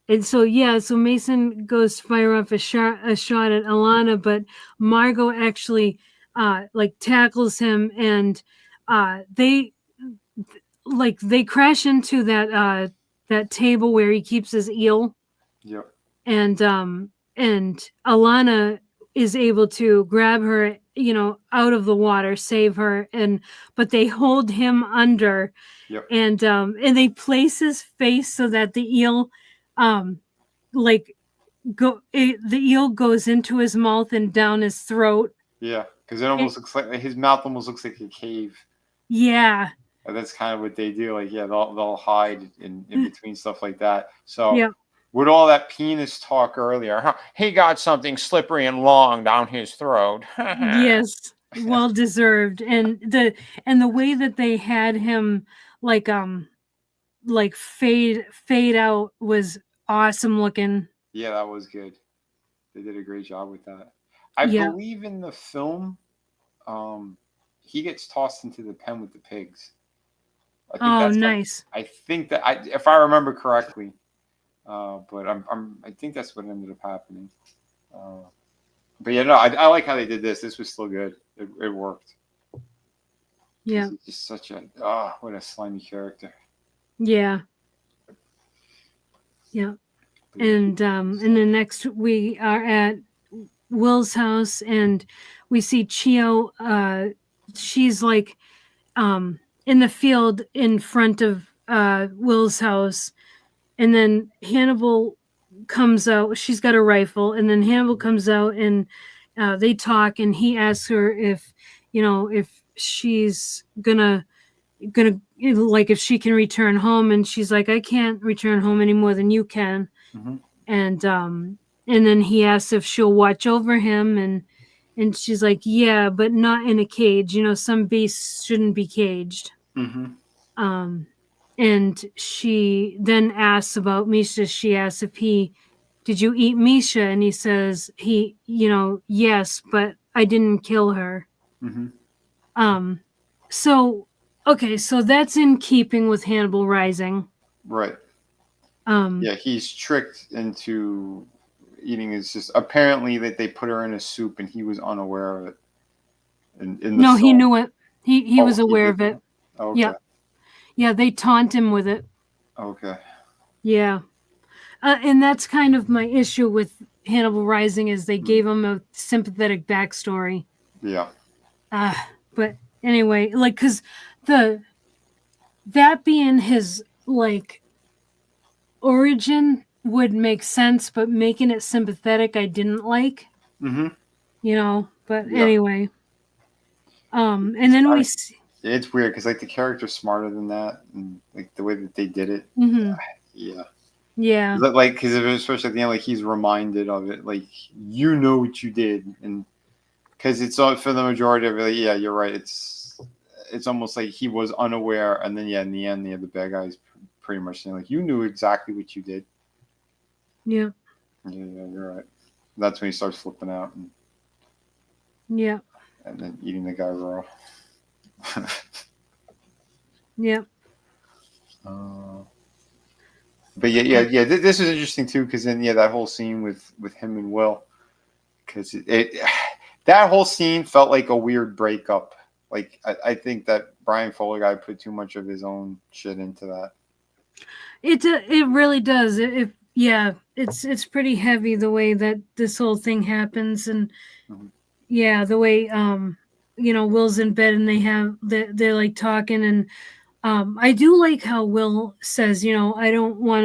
And so yeah, so Mason goes to fire off a shot at Alana, but Margot actually like tackles him, and they crash into that table where he keeps his eel, Yep. and Alana is able to grab her, out of the water, save her, but they hold him under, Yep. and they place his face so that the eel like the eel goes into his mouth and down his throat. Yeah. Because it It, almost looks like his mouth almost looks like a cave. yeah. And that's kind of what they do. Like, yeah, they'll hide in between stuff like that. So Yeah. with all that penis talk earlier, huh? He got something slippery and long down his throat. Yes, well deserved. And the way that they had him like fade out was awesome looking. Yeah, that was good. They did a great job with that. I Yeah. believe in the film, um, he gets tossed into the pen with the pigs. I think Oh, that's like nice. I think that if I remember correctly, but I think that's what ended up happening. Uh, but yeah, no, I like how they did this. This was still good. It worked. Yeah. He's just such a what a slimy character. Yeah. Yeah. And then next we are at Will's house, and we see Chio. She's like in the field in front of Will's house, and then Hannibal comes out. She's got a rifle, and then Hannibal comes out, and they talk, and he asks her if she's gonna like if she can return home, and she's like, I can't return home any more than you can. Mm-hmm. And then he asks if she'll watch over him, and she's like, yeah, but not in a cage. Some beasts shouldn't be caged. Mm-hmm. um and she then asks about Misha. She asks if did you eat Misha, and he says yes, but I didn't kill her. Mm-hmm. um so okay, so that's in keeping with Hannibal Rising. Right. um Yeah, he's tricked into eating. It's just apparently that they put her in a soup and he was unaware of it in the no, he film. knew it. He Oh, was he aware did of it. know. Okay. Yeah. Yeah, they taunt him with it. Okay. Yeah. And that's kind of my issue with Hannibal Rising, is they Mm. gave him a sympathetic backstory. Yeah. But anyway, like, because that being his like origin would make sense, but making it sympathetic I didn't like. Mm-hmm. But Yeah. anyway, and It's then kind we of see. it's weird because like the character's smarter than that, and like the way that they did it. Mm-hmm. Yeah. Yeah. Like because especially at the end, like he's reminded of it, like you know what you did, and because it's all for the majority of it. Like, yeah, you're right. It's almost like he was unaware, and then yeah, in the end, the bad guys pretty much saying like you knew exactly what you did. Yeah. Yeah, you're right. That's when he starts flipping out Yeah. and then eating the guy raw. Yeah. But yeah. This is interesting too because then that whole scene with him and Will, because it that whole scene felt like a weird breakup. Like I think that Brian Fuller guy put too much of his own shit into that. It really does. Yeah, it's pretty heavy the way that this whole thing happens, and Mm-hmm. yeah, the way Will's in bed and they're like talking, and I do like how Will says, I don't want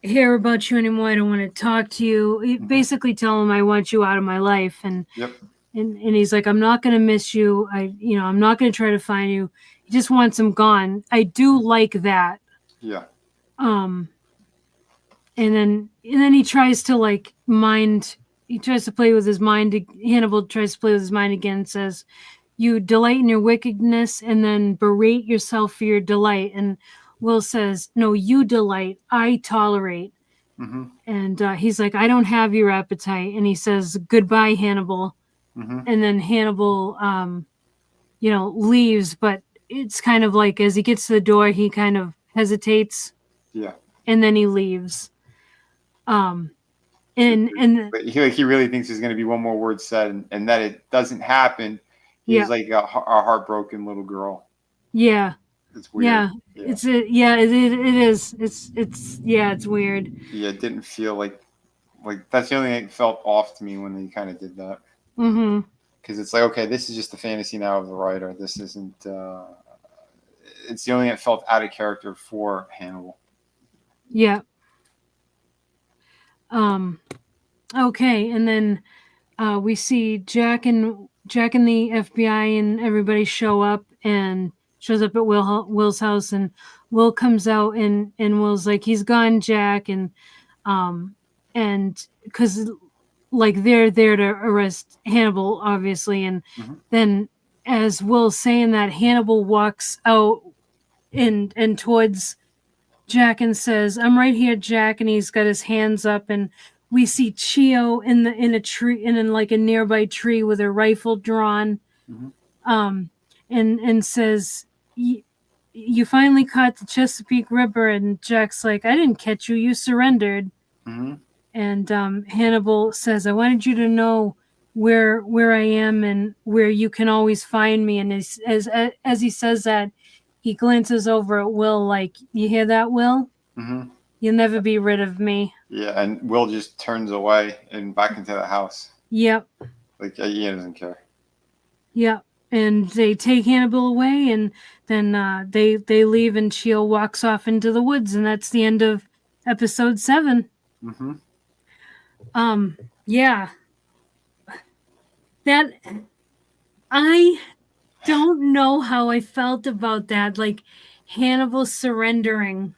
to hear about you anymore. I don't want to talk to you. He basically tell him I want you out of my life, and Yep. and he's like, I'm not going to miss you. I'm not going to try to find you. He just wants him gone. I do like that. Yeah. Um, and then he tries to like mind. He tries to play with his mind. Hannibal tries to play with his mind again and says, you delight in your wickedness and then berate yourself for your delight. And Will says, no, you delight, I tolerate. Mm-hmm. And he's like, I don't have your appetite. And he says, goodbye, Hannibal. Mm-hmm. And then Hannibal, leaves. But it's kind of like as he gets to the door, he kind of hesitates. Yeah. And then he leaves. Um, and But he really thinks there's going to be one more word said, and that it doesn't happen. He's yeah, like a heartbroken little girl. yeah, It's weird. yeah. Yeah. Yeah, it is. It's yeah, it's weird. Yeah, it didn't feel like that's the only thing that felt off to me when they kind of did that. Mm-hmm. Because it's like, okay, this is just the fantasy now of the writer. This isn't. It's the only thing that felt out of character for Hannibal. Yeah. Um. Okay, and then we see Jack and the FBI and everybody show up and shows up at Will's house, and Will comes out and Will's like, he's gone, Jack, um and because like they're there to arrest Hannibal, obviously, and Mm-hmm. then as Will's saying that, Hannibal walks out and towards Jack and says, "I'm right here, Jack," and he's got his hands up, and we see Chio in a tree in like a nearby tree with a rifle drawn, Mm-hmm. um, and says, "You finally caught the Chesapeake Ripper," and Jack's like, "I didn't catch you. You surrendered." Mm-hmm. And Hannibal says, "I wanted you to know where I am and where you can always find me." And as he says that, he glances over at Will, like, "You hear that, Will? Mm-hmm. You'll never be rid of me." Yeah, and Will just turns away and back into the house. Yep, Like he doesn't care. yep. And they take Hannibal away, and then they leave, and Chio walks off into the woods, and that's the end of episode 7. Mm-hmm. Yeah, that I don't know how I felt about that. Like Hannibal surrendering.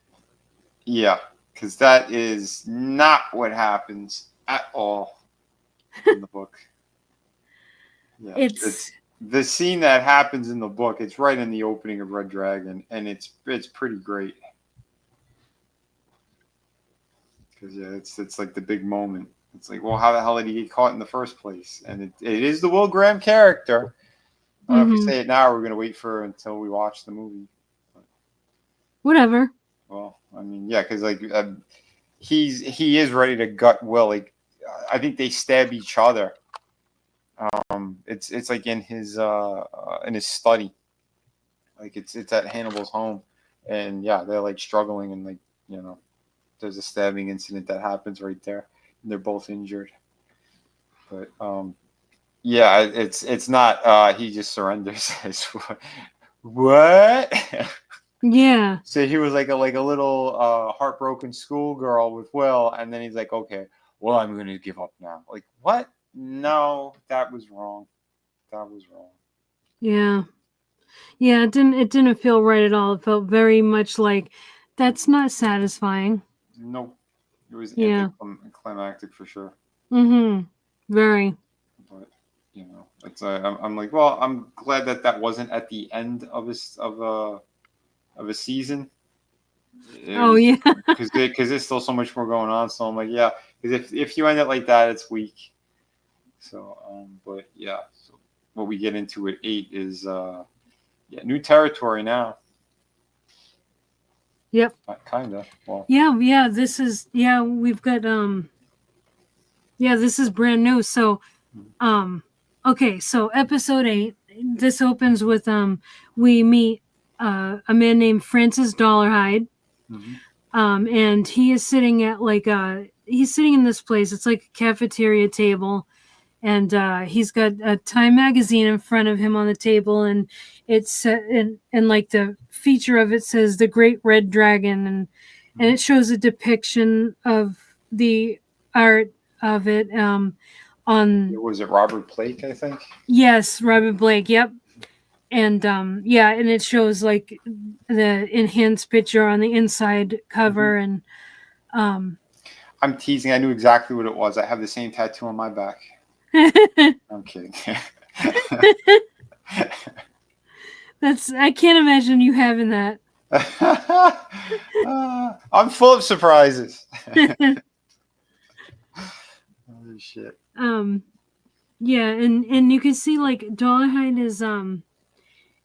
Yeah, because that is not what happens at all in the book. Yeah, It's the scene that happens in the book. It's right in the opening of Red Dragon, and it's pretty great. Because yeah, it's like the big moment. It's like, well, how the hell did he get caught in the first place? And it is the Will Graham character. I don't know if we say it now, or we're gonna wait for until we watch the movie. But, whatever. well, I mean, yeah, because like he is ready to gut Will. Like I think they stab each other. It's like in his study, like it's at Hannibal's home, and yeah, they're like struggling, and like there's a stabbing incident that happens right there, and they're both injured. But yeah, it's not. He just surrenders. What? Yeah. So he was like a little heartbroken schoolgirl with Will, and then he's like, okay, well, I'm gonna give up now. Like what? No, that was wrong. That was wrong. Yeah. Yeah, it didn't feel right at all. It felt very much like that's not satisfying. Nope. It was Yeah. anticlimactic for sure. Mhm. Very. But it's I'm like, well, I'm glad that wasn't at the end of a season. It Oh was yeah. because there's still so much more going on. So I'm like, yeah, because if you end it like that, it's weak. So but yeah, so what we get into at 8 is new territory now. Yep. Kind of. Well. Yeah, this is we've got this is brand new. So okay, so episode 8, this opens with we meet a man named Francis Dollarhide. Mm-hmm. And he is sitting at he's sitting in this place. It's like a cafeteria table, and he's got a Time magazine in front of him on the table, and it's and like the feature of it says "The Great Red Dragon," and it shows a depiction of the art of it on. Was it Robert Blake? I think. Yes, Robert Blake. Yep. And and it shows like the enhanced picture on the inside cover, and I'm teasing. I knew exactly what it was. I have the same tattoo on my back. I'm kidding. I can't imagine you having that. I'm full of surprises. Oh shit. Yeah, and you can see like Dollarhide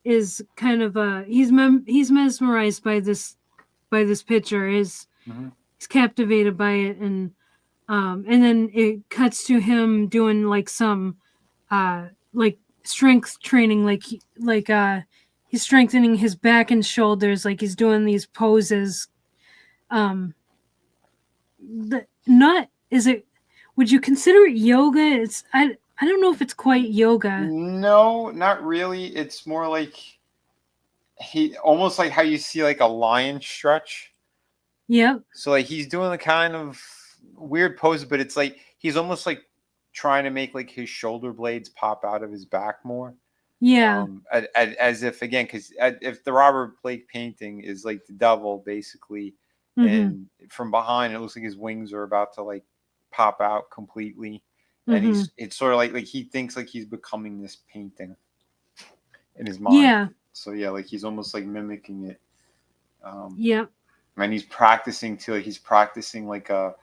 is kind of he's mesmerized by this picture. He's captivated by it, and And then it cuts to him doing like some like strength training, he's strengthening his back and shoulders, like he's doing these poses. Um, not is it? Would you consider it yoga? I don't know if it's quite yoga. No, not really. It's more like he almost like how you see like a lion stretch. Yep. So like he's doing the kind of weird pose, but it's like he's almost like trying to make like his shoulder blades pop out of his back more. Yeah. As if again, because if the Robert Blake painting is like the devil basically, Mm-hmm. and from behind it looks like his wings are about to like pop out completely, and Mm-hmm. it's sort of like he thinks like he's becoming this painting in his mind. Yeah. So yeah, like he's almost like mimicking it. Yep. And he's practicing too. Like he's practicing like a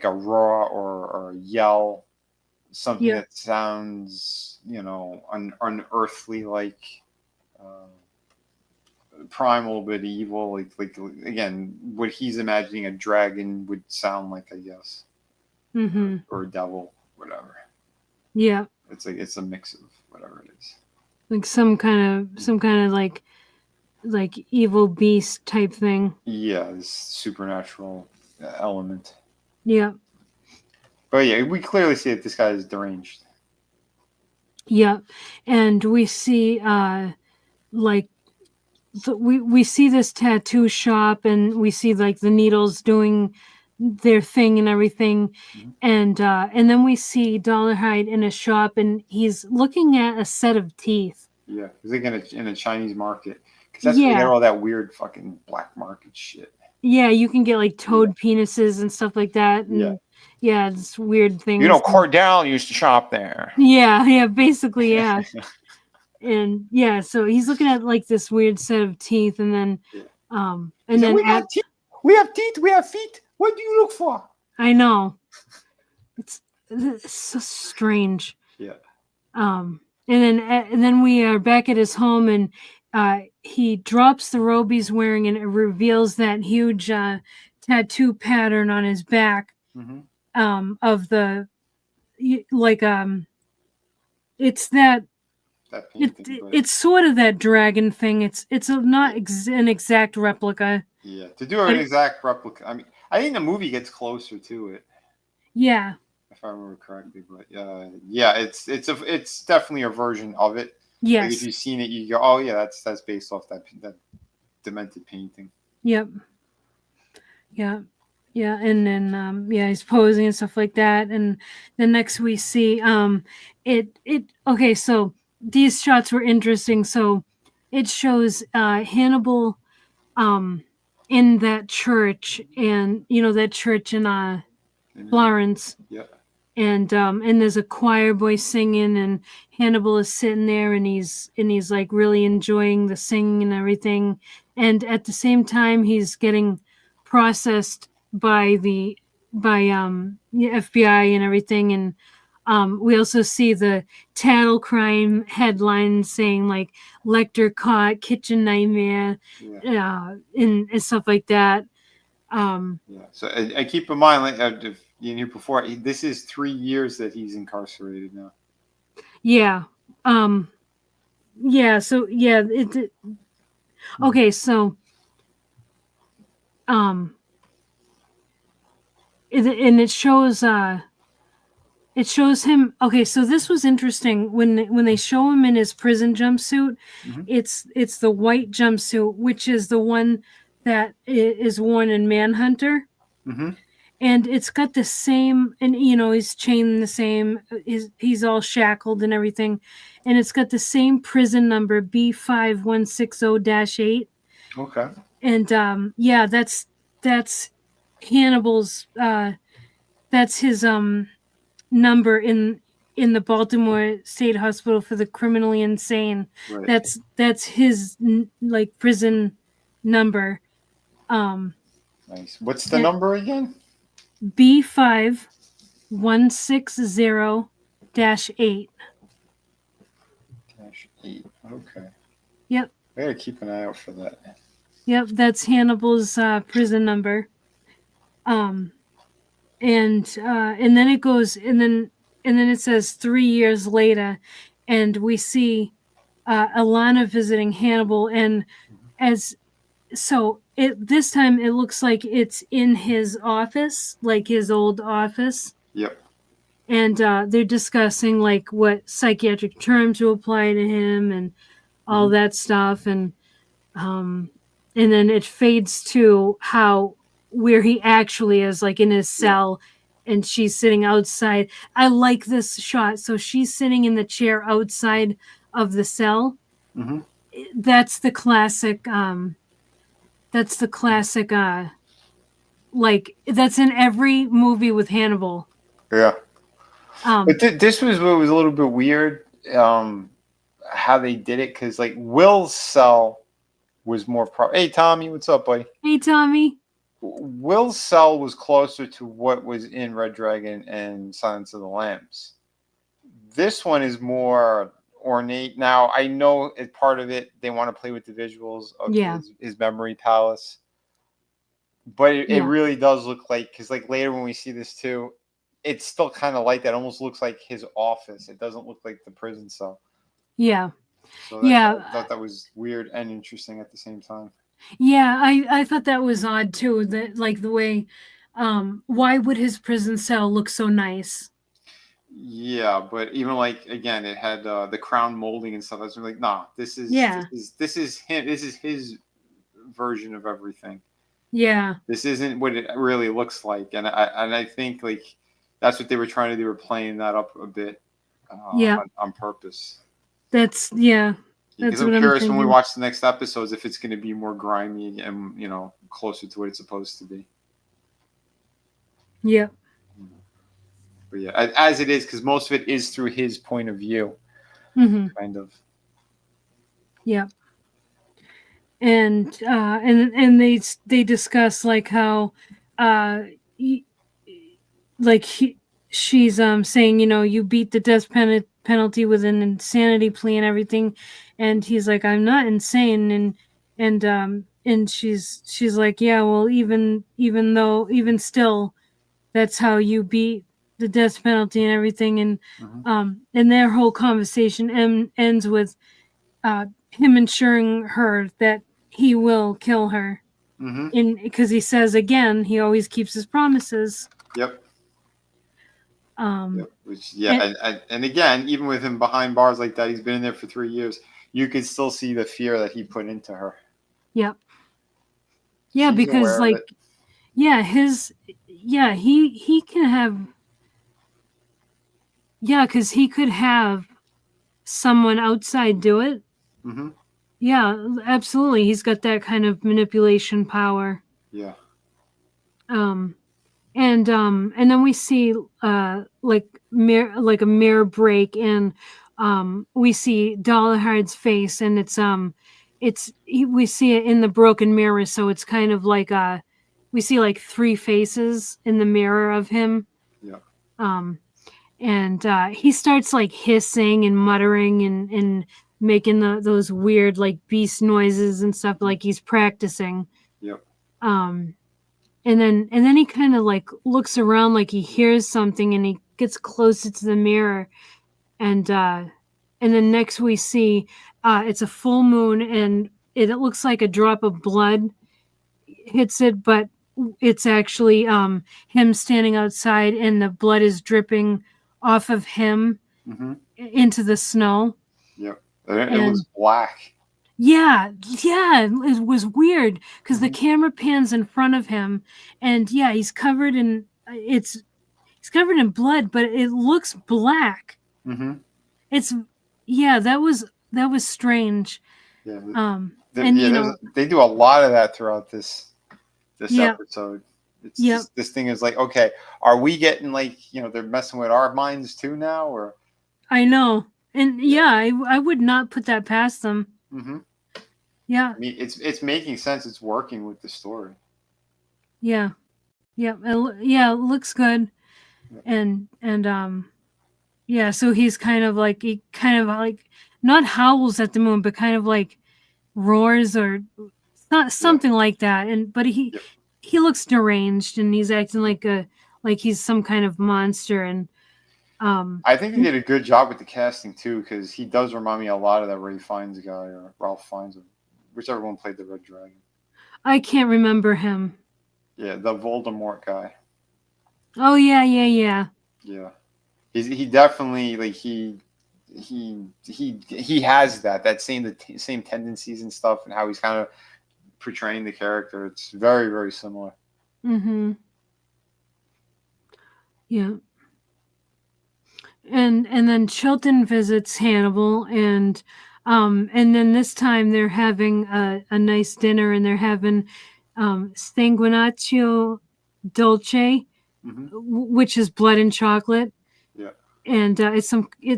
roar or a yell, something Yep. that sounds unearthly, like uh, primal but evil. Like again, what he's imagining a dragon would sound like, I guess, Mm-hmm. or a devil, whatever. Yep. It's a mix of whatever it is. Like some kind of like evil beast type thing. Yeah, this supernatural element. Yep. But yeah, we clearly see that this guy is deranged. Yep. And we see like we see this tattoo shop, and we see like the needles doing their thing and everything. Mm-hmm. And then we see Dollarhide in a shop, and he's looking at a set of teeth. Yeah, he's like in a Chinese market, because that's where they Yeah. got all that weird fucking black market shit. Yeah, you can get like toad penises and stuff like that, and yeah, it's weird things. You know, Cordell used to shop there. Yeah, basically, yeah. And yeah, so he's looking at like this weird set of teeth, and then and then we got teeth, we have teeth, we have feet. What do you look for? I know. It's so strange. Yeah. And then we are back at his home, and he drops the robe he's wearing, and it reveals that huge tattoo pattern on his back. Mm-hmm. Of the like it's that painting, it's sort of that dragon thing. It's not an exact replica. Yeah, to do an exact replica. I mean, I think the movie gets closer to it. Yeah. If I remember correctly, but yeah, it's definitely a version of it. Yes. Like if you've seen it, you go, oh yeah, that's based off that demented painting. Yep. Yeah. Yeah, and then he's posing and stuff like that, and then next we see it okay, so these shots were interesting. So it shows Hannibal in that church, and that church in Florence. Yeah. And there's a choir boy singing, and Hannibal is sitting there, and he's like really enjoying the singing and everything, and at the same time he's getting processed by the FBI and everything. And we also see the Tattle crime headlines saying like Lecter caught, kitchen nightmare, and stuff like that. So I keep in mind, like if you knew before, this is 3 years that he's incarcerated now. Yeah. Yeah. So yeah. Okay. So. And it shows. It shows him. Okay. So this was interesting when they show him in his prison jumpsuit. Mm-hmm. It's the white jumpsuit, which is the one that is worn in Manhunter. Mm-hmm. And it's got the same, and he's chained the same. He's all shackled and everything, and it's got the same prison number B5160-8. Okay. And that's Hannibal's. That's his number in the Baltimore State Hospital for the criminally insane. Right. That's his like prison number. Nice. What's the number again? B5160-8. -8. Okay. Yep. I gotta keep an eye out for that. Yep, that's Hannibal's prison number. And and then it goes, and then it says 3 years later, and we see Alana visiting Hannibal, and as so it this time it looks like it's in his office, like his old office, Yep. and they're discussing like what psychiatric terms to apply to him and all Mhm. that stuff, um, and then it fades to how where he actually is, like in his Yeah. cell, and she's sitting outside. I like this shot. So she's sitting in the chair outside of the cell. Hmm. That's the classic. That's the classic. Like that's in every movie with Hannibal. Yeah. Um, But this was what was a little bit weird. How they did it, because like Will's cell was more Hey Tommy, what's up, buddy? hey Tommy. Will's cell was closer to what was in Red Dragon and Silence of the Lambs. This one is more ornate. Now I know as part of it they want to play with the visuals of Yeah, his memory palace, but it yeah, really does look like, because like later when we see this too, it's still kind of like that. It almost looks like his office. It doesn't look like the prison cell. yeah, So that, yeah, I thought that was weird and interesting at the same time. yeah. I thought that was odd too. That like the way. Why would his prison cell look so nice? Yeah, but even like again, it had the crown molding and stuff. I was like, nah, Yeah, this is him. This is his version of everything. yeah, This isn't what it really looks like, and I think like that's what they were trying to do. They were playing that up a bit yeah. on purpose. Yeah, Because that's I'm what I'm curious when we thinking. watch the next episodes if it's going to be more grimy and closer to what it's supposed to be. Yeah. But yeah, as it is, because most of it is through his point of view, Mm-hmm. kind of. Yeah. And they discuss like how uh y- like she's saying, you beat the death penalty with an insanity plea and everything, and he's like, I'm not insane, and she's like, yeah, well, even still, that's how you beat the death penalty and everything, Hmm. and their whole conversation ends with him ensuring her that he will kill her, Hmm. in because he says again he always keeps his promises. Yep. um Yep. Which yeah, and and again, even with him behind bars like that, he's been in there for 3 years. You could still see the fear that he put into her. yeah, yeah, She's because aware of like, it. yeah, he can have, yeah, because he could have someone outside do it. Hmm. Yeah, absolutely, he's got that kind of manipulation power. Yeah. um and then we see like like a mirror break, and we see Dollarhard's face, and we see it in the broken mirror, so it's kind of like we see like three faces in the mirror of him. Yeah. um and he starts like hissing and muttering and making those weird like beast noises and stuff, Mhm. like he's practicing. Yep. um and then he kind of like looks around like he hears something, and he gets closer to the mirror, and then next we see it's a full moon, and it looks like a drop of blood hits it, but it's actually him standing outside, and the blood is dripping off of him Hmm. into the snow. Yep. It was And black. yeah, it was weird because the Hmm. camera pans in front of him, and yeah, he's covered in blood, but it looks black. Hmm. It's Yeah, that was strange. Yeah. And Yeah. They do a lot of that throughout this yeah, episode. It's yeah, just this thing is like, okay, are we getting like they're messing with our minds too now, or I know, and yeah. yeah, I would not put that past them. Hmm. Yeah, I mean, it's making sense. It's working with the story. yeah, yeah, yeah, it looks good, Yeah. and yeah, so he kind of like not howls at the moon, but kind of like roars, or not Yeah. something like that, and but he Yep. he looks deranged, and he's acting like a like he's some kind of monster. And I think they did a good job with the casting too, because he does remind me a lot of that Ray Fiennes guy or Ralph Fiennes, whichever one played the Red Dragon. I can't remember him. Yeah, the Voldemort guy. Oh yeah, yeah, yeah. Yeah, he definitely like he has that same tendencies and stuff, and how he's kind of portraying the character. It's very very similar. Mm-hmm. Yeah. And then Chilton visits Hannibal, and then this time they're having a nice dinner, and they're having sanguinaccio dolce, Hmm. which is blood and chocolate, Yeah. and it's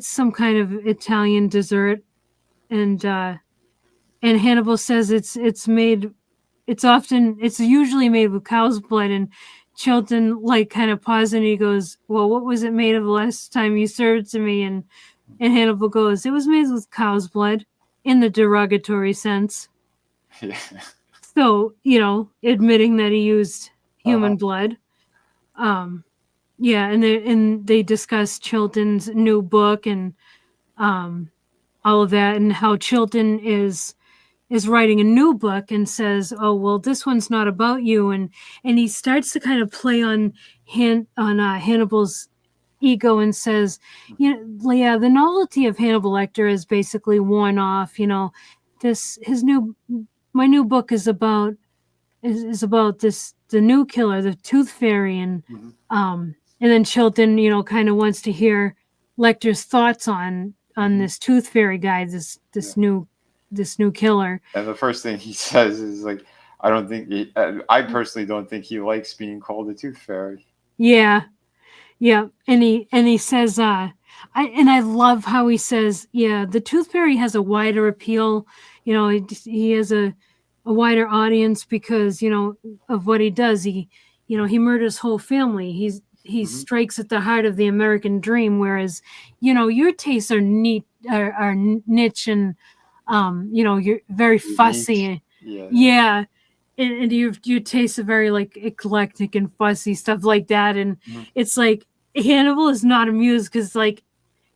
some kind of Italian dessert, and Hannibal says it's usually made with cow's blood, and Chilton like kind of pauses and he goes, well, what was it made of the last time you served to me? And Hannibal goes, it was made with cow's blood, in the derogatory sense. Yeah. So, admitting that he used Uh-huh. human blood. Yeah, and they discuss Chilton's new book, and all of that, and how Chilton is writing a new book and says, "Oh, well, this one's not about you," and he starts to kind of play on Hannibal's ego and says, yeah, the novelty of Hannibal Lecter is basically worn off. This his new my new book is about the new killer, the Tooth Fairy, Hmm. and then Chilton, kind of wants to hear Lecter's thoughts on Hmm. this Tooth Fairy guy, Yeah. this new killer. And the first thing he says is like, I don't think I personally don't think he likes being called a tooth fairy. Yeah, yeah, and he says, I love how he says, yeah, the Tooth Fairy has a wider appeal. He has a wider audience because of what he does. He murders whole family. He Hmm. strikes at the heart of the American dream, whereas your tastes are niche, and you're very Unique. fussy. Yeah. Yeah, and your tastes are very like eclectic and fussy stuff like that, and Mhm. it's like Hannibal is not amused because like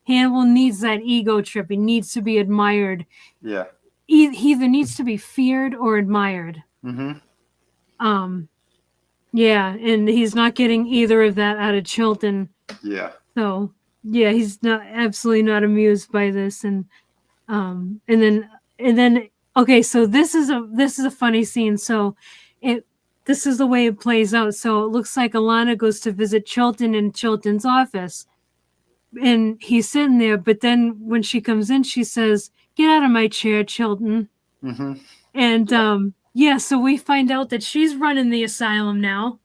Hannibal needs that ego trip. He needs to be admired. Yeah. He either needs to be feared or admired. Hmm. Um, yeah, and he's not getting either of that out of Chilton. Yeah. So yeah, he's not absolutely not amused by this, and then okay, so this is a funny scene. So it this is the way it plays out. So it looks like Alana goes to visit Chilton in Chilton's office, and he's sitting there, but then when she comes in, she says, "Get out of my chair, Chilton." Hmm. And Yeah. yeah, so we find out that she's running the asylum now.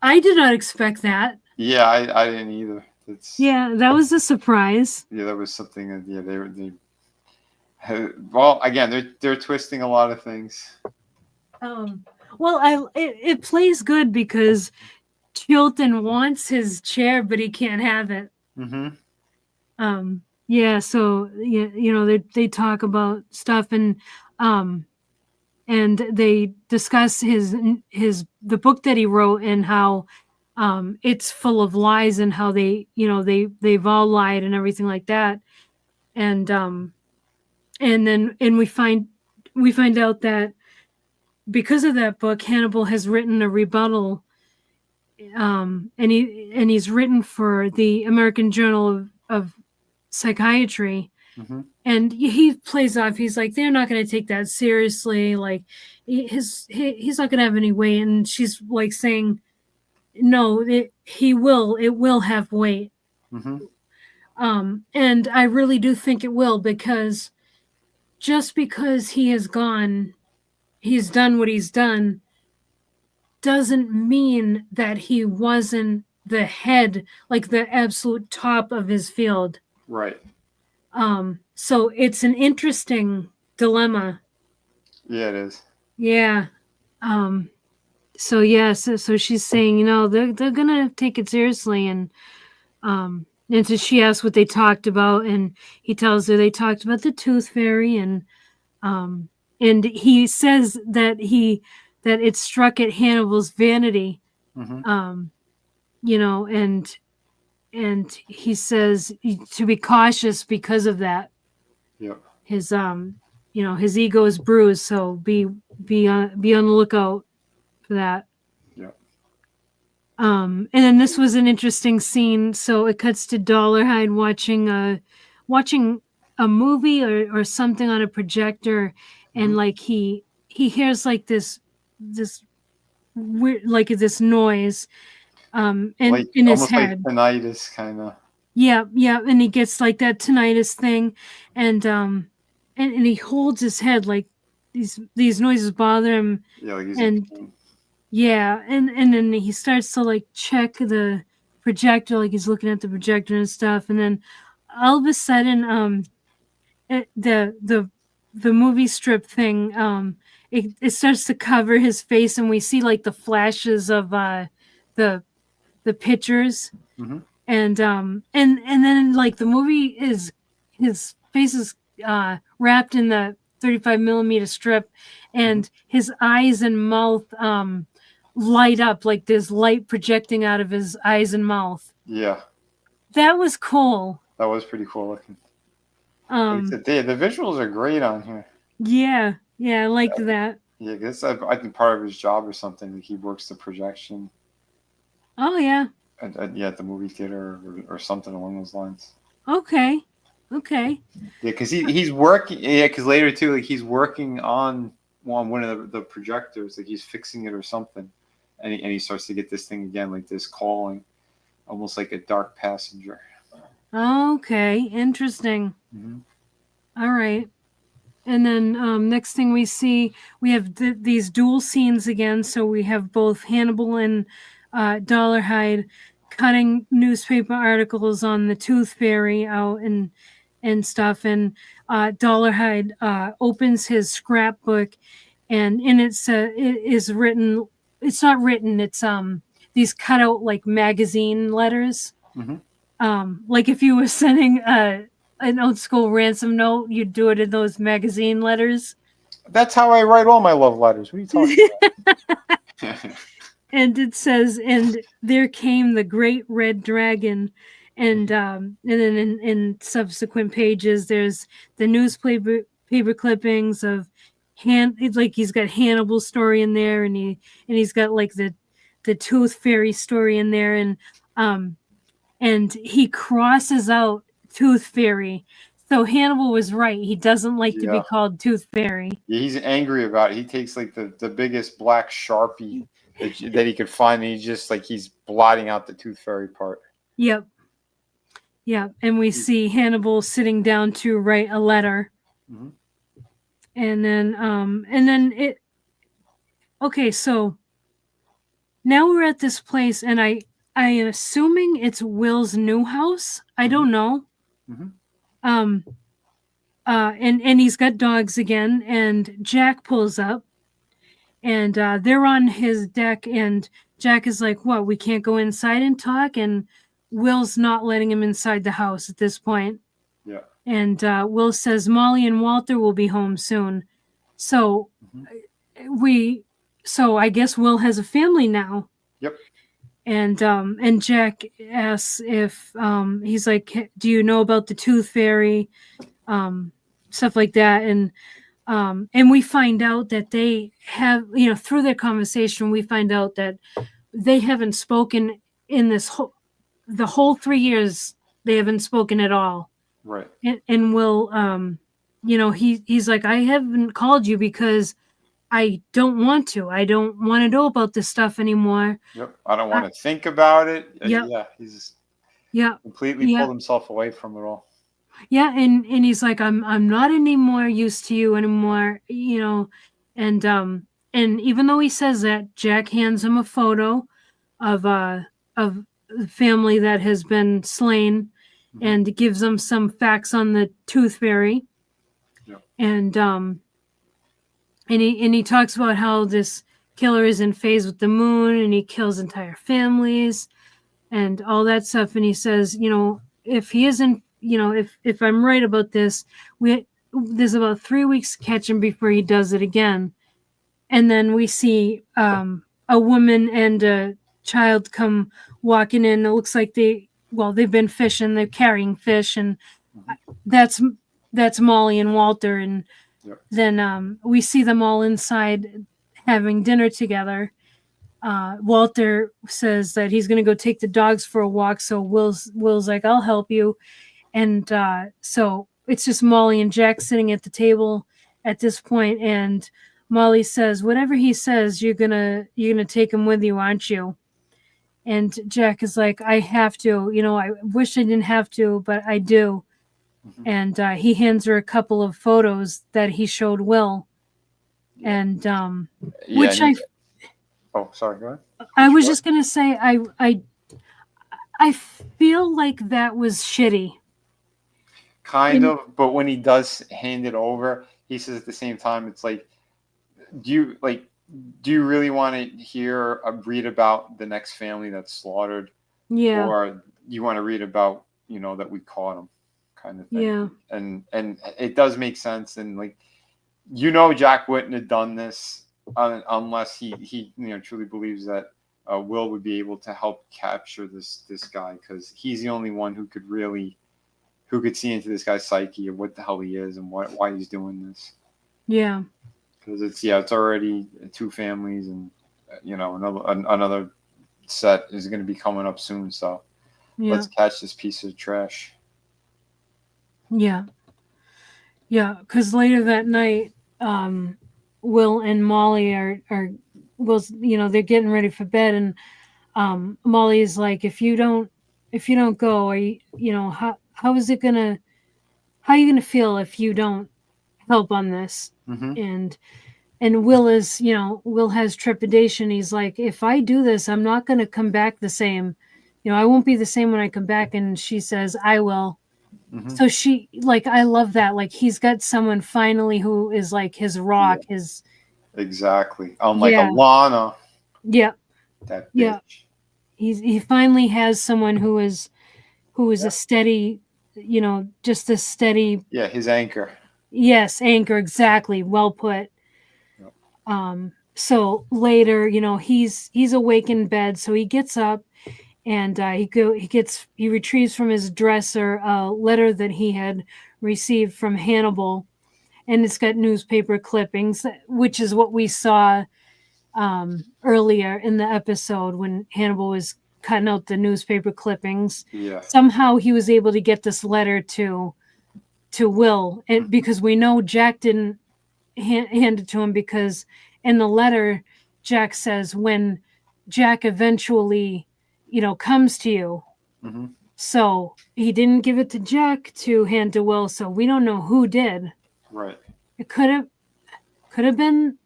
I did not expect that. Yeah. I didn't either. It's Yeah, that was a surprise. yeah. That was something that yeah they well again they're twisting a lot of things. Um, well, it plays good because Chilton wants his chair, but he can't have it. Hmm. Yeah, so they talk about stuff, and they discuss the book that he wrote, and how it's full of lies, and how they've all lied and everything like that. And um and then and we find out that because of that book, Hannibal has written a rebuttal, and he's written for the American Journal of Psychiatry, Hmm. and he plays off. He's like, they're not going to take that seriously. Like, he's not going to have any weight, and she's like saying, no, he will. It will have weight. Hmm. And I really do think it will, because just because he has gone, he's done what he's done, doesn't mean that he wasn't the head, like the absolute top of his field. Right. So it's an interesting dilemma. Yeah, it is. Yeah. Um, so yeah, so she's saying, they're gonna take it seriously, and so she asks what they talked about, and he tells her they talked about the Tooth Fairy, and he says that it struck at Hannibal's vanity Mm-hmm. You know, and he says to be cautious because of that. Yep. His you know, his ego is bruised, so be on the lookout for that. Yep. And then this was an interesting scene. So it cuts to Dollarhide watching a movie or something on a projector, and Mm-hmm. like he hears like this weird, like this noise Like in his almost like head. tinnitus, kind of. Yeah, yeah, and he gets like that tinnitus thing, and and he holds his head like these noises bother him, Yeah, like he's in and pain. yeah, and then he starts to like check the projector, like he's looking at the projector and stuff, and then all of a sudden, the movie strip thing, it starts to cover his face, and we see like the flashes of the the pictures, Mm-hmm. and then like the movie is his face is wrapped in the 35 millimeter strip, Mm-hmm. and his eyes and mouth light up, like there's light projecting out of his eyes and mouth. Yeah, That was cool. that was pretty cool looking. Like I um said, the visuals are great on here. yeah, yeah, I liked that. Yeah, because I think part of his job or something. Like he works the projection Oh yeah. at the movie theater or something along those lines. Okay. Okay. Yeah, because he's working. Yeah, because later too, like he's working on one of the projectors, like he's fixing it or something, and he starts to get this thing again, like this calling, almost like a dark passenger. Okay, interesting. Mm-hmm. All right. And then next thing we see, we have these dual scenes again. So we have both Hannibal and Dollarhide cutting newspaper articles on the Tooth Fairy out and stuff. And Dollarhide opens his scrapbook, and in it is written. It's not written. It's these cut out like magazine letters. Mm-hmm. Like if you were sending an old school ransom note, you'd do it in those magazine letters. That's how I write all my love letters. What are you talking about? And it says, and there came the great red dragon. And then in subsequent pages, there's the newspaper paper clippings of it's like he's got Hannibal's story in there, and he's got like the Tooth Fairy story in there, and he crosses out Tooth Fairy. So Hannibal was right. He doesn't like to be Yeah. called Tooth Fairy. Yeah, he's angry about it. He takes like the biggest black Sharpie that he could find, and he's blotting out the Tooth Fairy part. Yep. Yep. And we see Hannibal sitting down to write a letter. Mm-hmm. And then it okay, so now we're at this place, and I am assuming it's Will's new house. I don't know. Mm-hmm. And he's got dogs again, and Jack pulls up, and they're on his deck, and Jack is like, "What? We can't go inside and talk?" And Will's not letting him inside the house at this point. Yeah. And Will says Molly and Walter will be home soon. So so I guess Will has a family now. Yep. And Jack asks if he's like, "Do you know about the Tooth Fairy?" Stuff like that, and we find out that they have, through their conversation, we find out that they haven't spoken in the whole 3 years. They haven't spoken at all. Right. And Will, he's like, "I haven't called you because I don't want to. I don't want to know about this stuff anymore." Yep. I don't want to think about it. Yep. Yeah. He's Yeah. completely pulled himself away from it all. Yeah, and he's like, I'm not any more used to you anymore, and even though he says that, Jack hands him a photo of a family that has been slain, Mm-hmm. and gives them some facts on the Tooth Fairy. Yep. And he talks about how this killer is in phase with the moon, and he kills entire families and all that stuff. And he says, if he isn't, if I'm right about this, there's about 3 weeks to catch him before he does it again. And then we see a woman and a child come walking in. It looks like they've been fishing. They're carrying fish, and that's Molly and Walter. And Yep. then we see them all inside having dinner together. Walter says that he's going to go take the dogs for a walk. So Will's like, I'll help you. And so it's just Molly and Jack sitting at the table at this point, and Molly says, "Whatever he says, you're gonna take him with you, aren't you?" And Jack is like, "I have to. I wish I didn't have to, but I do." Mm-hmm. And he hands her a couple of photos that he showed Will, Yeah. and Yeah, which oh, sorry, go ahead. I was just gonna say I feel like that was shitty. Kind of, but when he does hand it over, he says at the same time, it's like, do you really want to read about the next family that's slaughtered, Yeah, or you want to read about that we caught them, kind of thing? yeah, And it does make sense, and like Jack wouldn't have done this unless he truly believes that Will would be able to help capture this guy, because he's the only one who could see into this guy's psyche of what the hell he is and why he's doing this. yeah. Because it's already two families, and another set is going to be coming up soon. So Yeah. let's catch this piece of trash. Yeah. Yeah, because later that night, Will and Molly are they're getting ready for bed, and Molly is like, if you don't go, how is it gonna how are you gonna feel if you don't help on this? Mm-hmm. And Will has trepidation. He's like, if I do this, I'm not gonna come back the same. I won't be the same when I come back. And she says, I will. Mm-hmm. So she, like, I love that. Like, he's got someone finally who is like his rock, his exactly. Like Alana. Yeah. That bitch. Yeah. He finally has someone who is a steady, just a steady. Yeah, his anchor. Yes, anchor, exactly. Well put. Yep. So later, he's awake in bed, so he gets up and he retrieves from his dresser a letter that he had received from Hannibal, and it's got newspaper clippings, which is what we saw earlier in the episode when Hannibal was cutting out the newspaper clippings. Yeah. Somehow he was able to get this letter to Will, and because we know Jack didn't hand it to him, because in the letter Jack says, when Jack eventually comes to you. Mm-hmm. So he didn't give it to Jack to hand to Will, so we don't know who did. Right. It could it have been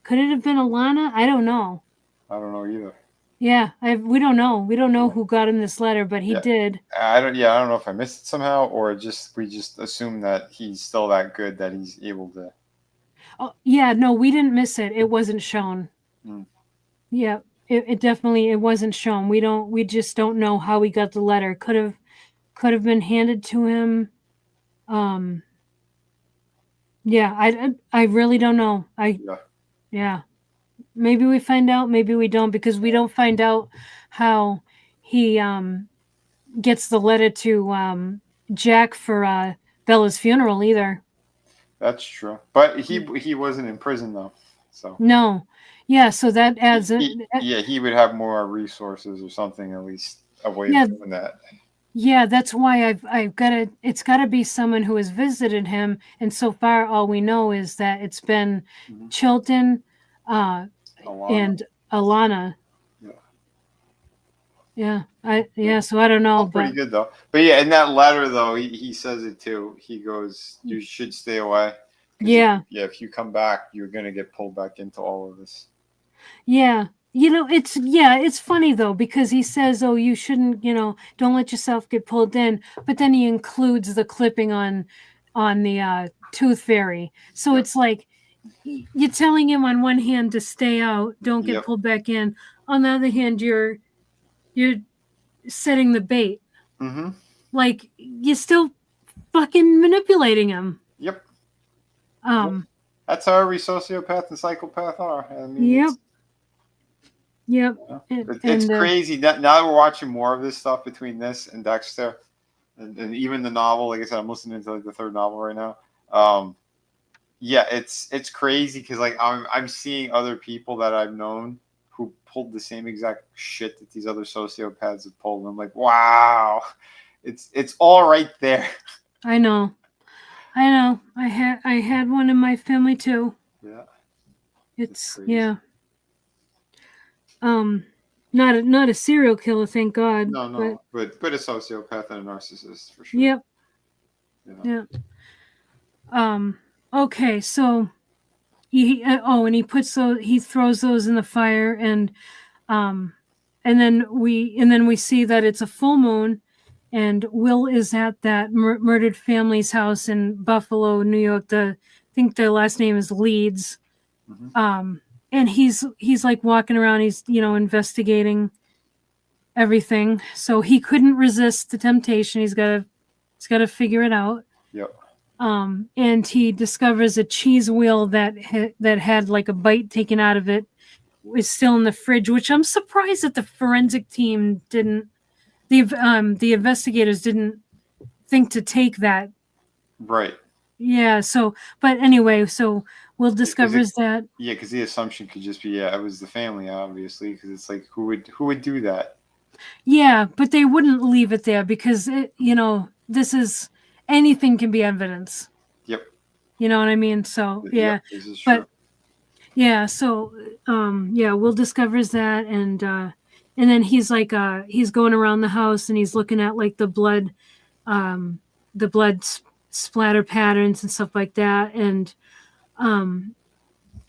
Alana? I don't know. I don't know either. Yeah, we don't know. We don't know who got him this letter, but he did. I don't know if I missed it somehow, or we just assume that he's still that good that he's able to. Oh, yeah, no, we didn't miss it. It wasn't shown. Mm. Yeah, it definitely wasn't shown. We just don't know how he got the letter. Could have been handed to him. Yeah, I really don't know. Yeah. Maybe we find out, maybe we don't, because we don't find out how he gets the letter to Jack for Bella's funeral either. That's true, but he wasn't in prison though, so no. Yeah, so that adds he would have more resources or something, at least a way of doing that. Yeah, that's why I've got to. It's got to be someone who has visited him, and so far all we know is that it's been Chilton, Alana. and Alana. Yeah. So I don't know, but pretty good though. But yeah, in that letter though, he says it too. He goes, "You should stay away." Yeah. If you come back, you're gonna get pulled back into all of this. Yeah. It's funny though, because he says, "Oh, you shouldn't, don't let yourself get pulled in," but then he includes the clipping on the Tooth Fairy. So it's like you're telling him on one hand to stay out, don't get pulled back in. On the other hand, you're setting the bait. Mm-hmm. Like, you're still fucking manipulating him. Yep. That's how every sociopath and psychopath are. I mean, yep. Yep. Yeah. And, It's and crazy. Now that we're watching more of this stuff between this and Dexter, and even the novel. Like I said, I'm listening to like the third novel right now. Yeah, it's crazy because like I'm seeing other people that I've known who pulled the same exact shit that these other sociopaths have pulled. And I'm like, wow, it's all right there. I know. I had one in my family too. Yeah, it's It's crazy. yeah. Um, not a serial killer, thank God. No, But no, but a sociopath and a narcissist for sure. yep, Yeah. yeah. Okay, so and he throws those in the fire, um, and then we see that it's a full moon, and Will is at that murdered family's house in Buffalo, New York. I think their last name is Leeds. Mm-hmm. And he's like walking around. He's investigating everything. So he couldn't resist the temptation. He's got to figure it out. Yep. And he discovers a cheese wheel that had like a bite taken out of it is still in the fridge, which I'm surprised that the forensic team didn't. The investigators didn't think to take that. Right. Yeah. So, but anyway, so Will Because it, discovers that. yeah, because the assumption could just be it was the family, obviously, because it's like who would do that? Yeah, but they wouldn't leave it there because this is anything can be evidence. Yep. You know what I mean? So Yep. yeah, This is true. but yeah, so yeah, Will discovers that, and then he's like he's going around the house and he's looking at like um the blood splatter patterns and stuff like that, um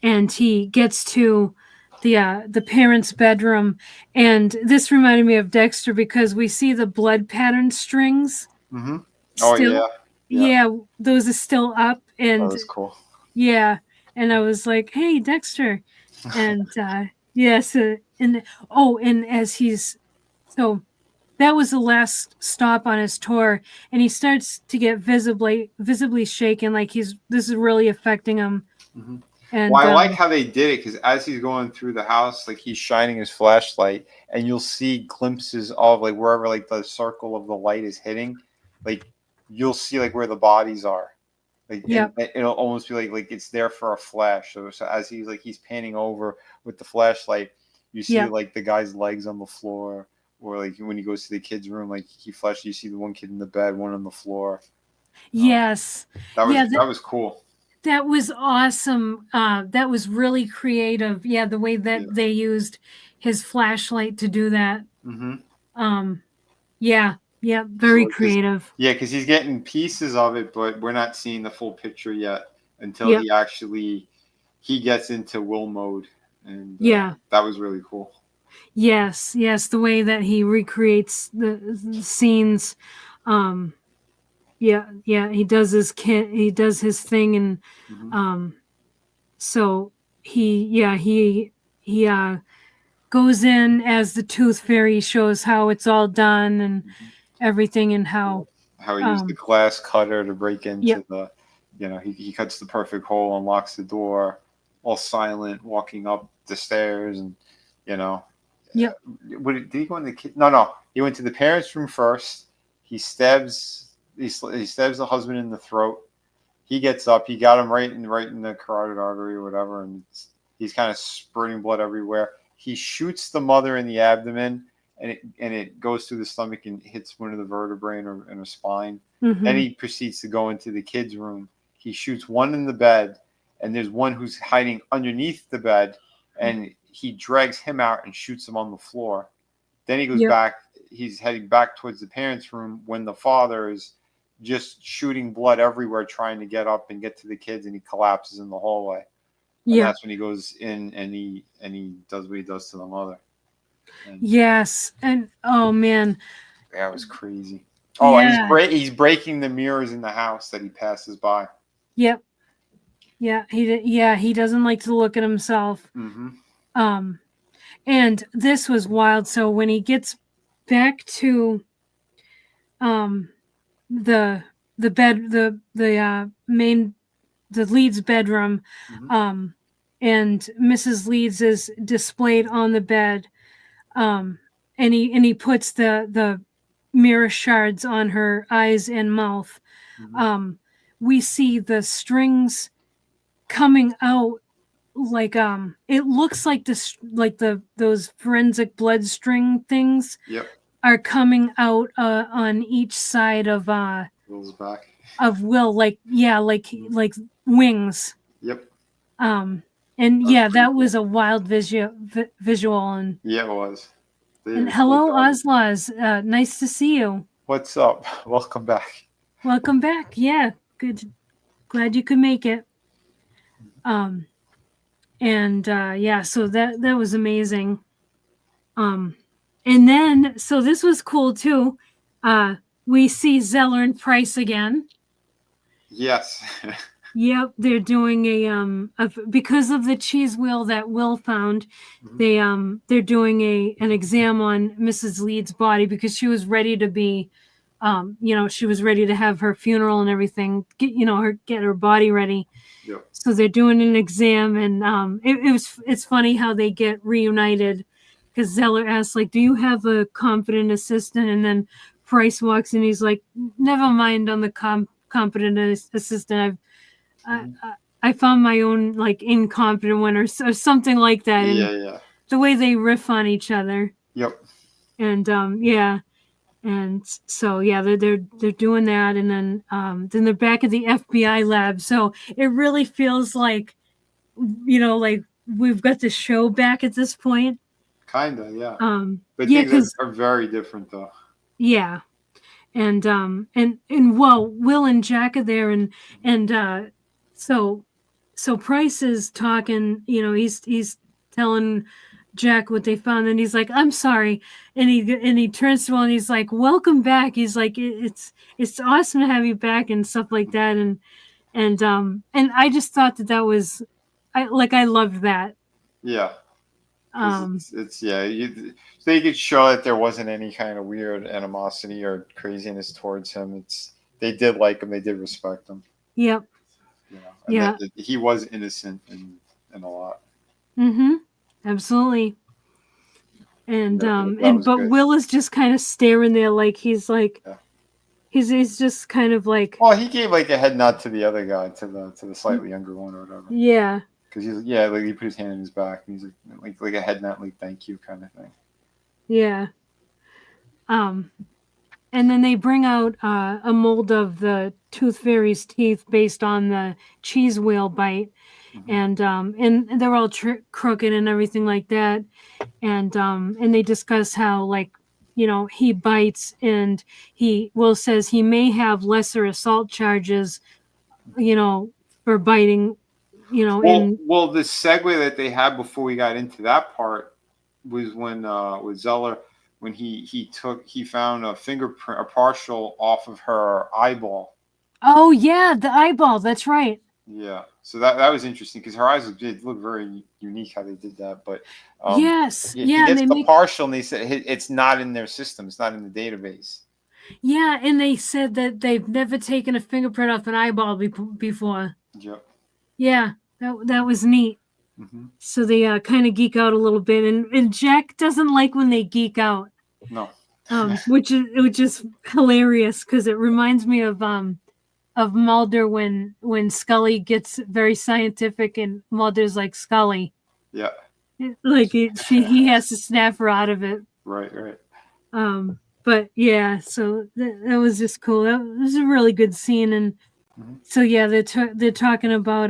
and he gets to the parents' bedroom, and this reminded me of Dexter because we see the blood pattern strings Mm-hmm. Oh still. yeah. Yeah. Yeah, those are still up, Oh, and that's cool. yeah, and I was like, "Hey, Dexter," and yes, and as he's so that was the last stop on his tour, and he starts to get visibly shaken, like this is really affecting him, Mm-hmm. Well, and I like how they did it because as he's going through the house, like he's shining his flashlight, and you'll see glimpses of like wherever like the circle of the light is hitting, like you'll see like where the bodies are, like and yep, it'll almost be like it's there for a flash. So as he's panning over with the flashlight, you see yep, like the guy's legs on the floor, or like when he goes to the kid's room, like he flashes, you see the one kid in the bed, one on the floor. Um, yes, that was yeah, that was cool. that was awesome. That was really creative. Yeah, the way Yeah. that they used his flashlight to do that. Mm-hmm. Um, yeah, yeah, So very like, cause, creative. yeah, because he's getting pieces of it, but we're not seeing the full picture yet until Yep, he gets into will mode, and yeah, that was really cool. yes, the way that he recreates the scenes. Um, yeah, he does his thing, and Mm-hmm. um, so he goes in as the Tooth Fairy, shows how it's all done and Mm-hmm. everything, and Yep. how How he used the um, glass cutter to break yep, into he cuts the perfect hole, unlocks the door, all silent, walking up the stairs, and you know, yep, did he go in the kid? No. He went to the parents' room first. He stabs the husband in the throat. He gets up. He got him right in the carotid artery or whatever, and he's kind of spurting blood everywhere. He shoots the mother in the abdomen, and it goes through the stomach and hits one of the vertebrae in her spine. Then mm-hmm, he proceeds to go into the kids' room. He shoots one in the bed, and there's one who's hiding underneath the bed, and he drags him out and shoots him on the floor. Then he goes yep, back. He's heading back towards the parents' room when the father is just shooting blood everywhere, trying to get up and get to the kids, and he collapses in the hallway. And yep, that's when he goes in and he does what he does to the mother. And yes, and oh man, that was crazy. Oh, and yeah, he's breaking the mirrors in the house that he passes by. yep, he doesn't like to look at himself. Mm-hmm. Um, and this was wild. So when he gets back to um the main the Leeds bedroom, Mm-hmm. um and Mrs. Leeds is displayed on the bed, um, and he puts the mirror shards on her eyes and mouth. Mhm. Um, we see the strings coming out like it looks like this like those forensic blood string things Yep. are coming out on each side Will's back. of Will, like yeah, Mhm. like wings. Yep. Um, and That was yeah, pretty that was cool. a wild visual. Yeah, it was. They did And a cool hello, job. Oslaz. Nice to see you. What's up? Welcome back. Welcome back. Yeah, good. Glad you could make it. Um, and yeah, so that was amazing. Um, and then so this was cool too. Uh, we see Zeller and Price again. Yes. Yep, they're doing because of the cheese wheel that Will found, Mhm. they're doing an exam on Mrs. Leeds' body because she was ready to be she was ready to have her funeral and everything, get her body ready. Yep. So they're doing an exam, and it's funny how they get reunited because Zeller asks, like, do you have a competent assistant? And then Price walks in, he's like, never mind on the competent assistant. I, Mhm. I found my own like incompetent one, or something like that, and Yeah, yeah. the way they riff on each other. Yep. And yeah, and so yeah, they're doing that, and then they're back at the FBI lab. So it really feels like like we've got the show back at this point. Kinda, yeah. But Yeah, things because are very different though. yeah, and well, Will and Jack are there, and so so Price is talking. He's telling Jack what they found, and he's like, "I'm sorry," and he turns to Will and he's like, "Welcome back." He's like, It's awesome to have you back," and stuff like that, and I just thought that was I loved that. Yeah. Because Um, it's yeah, they could show that there wasn't any kind of weird animosity or craziness towards him. They did like him, they did respect him, yep, and yeah, that he was innocent in a lot. mm-hmm, absolutely. And That was but good. Will is just kind of staring there like Yeah. he's just kind of like, Well, he gave like a head nod to the other guy, to the slightly younger one or whatever. yeah, Because he's yeah, like he put his hand in his back, and he's like a head nod, like thank you kind of thing. yeah. Um and then they bring out a mold of the Tooth Fairy's teeth based on the cheese whale bite, Hmm. and they're all crooked and everything like that, and they discuss how, like, he bites, and he Will says he may have lesser assault charges, you know for biting, in The segue that they had before we got into that part was when with Zeller, when he found a fingerprint, a partial off of her eyeball. oh yeah, the eyeball, that's right. Yeah, so that was interesting because her eyes did look very unique how they did that. But Yes, he yeah, and gets they the make partial, and they said it's not in their system, it's not in the database. yeah, and they said that they've never taken a fingerprint off an eyeball before. Yep. Yeah, that was neat. Hmm. So they kind of geek out a little bit, and Jack doesn't like when they geek out, No. which is hilarious because it reminds me of Mulder when Scully gets very scientific and Mulder's like, Scully, Yeah. like he has to snap her out of it. Right. Right. But yeah, so that was just cool. That was a really good scene, and Hmm. so yeah, they're talking about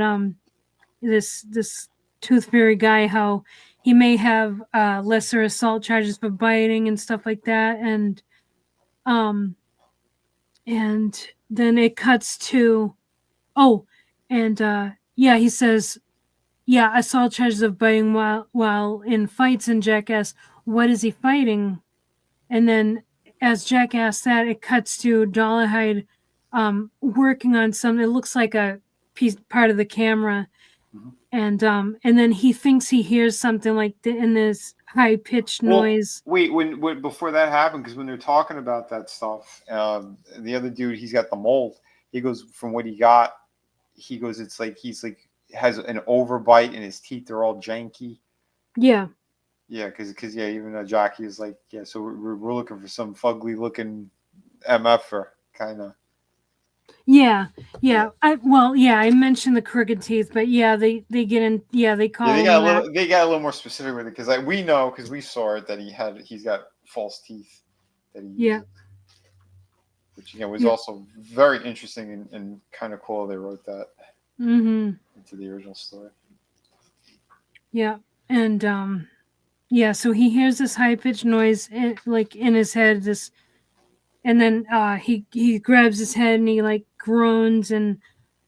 this Tooth Fairy guy, how he may have lesser assault charges for biting and stuff like that, um and then it cuts to, oh, and yeah, he says, yeah, assault charges of biting while in fights, and Jack asks, what is he fighting? And then as Jack asks that, it cuts to Dollahide working on something. It looks like a part of the camera, Hmm. and then he thinks he hears something like in this high pitched Well, noise. wait, when before that happened, because when they're talking about that stuff, the other dude, he's got the mold. He goes from what he got. He goes, he's like has an overbite and his teeth are all janky. Yeah, Yeah, because yeah, even Jockey is like, yeah, so we're looking for some fugly looking MFer kind of. Yeah, Yeah. yeah. I mentioned the crooked teeth, but yeah, they get in. Yeah, they Yeah, call him that. they got a little more specific with it because we know because we saw it that he's got false teeth that he Yeah, uses, which again was yeah. also very interesting and kind of cool. They wrote that Mm-hmm. into the original story. Yeah, and yeah. So he hears this high pitched noise, like in his head. This, and then he grabs his head and he like groans and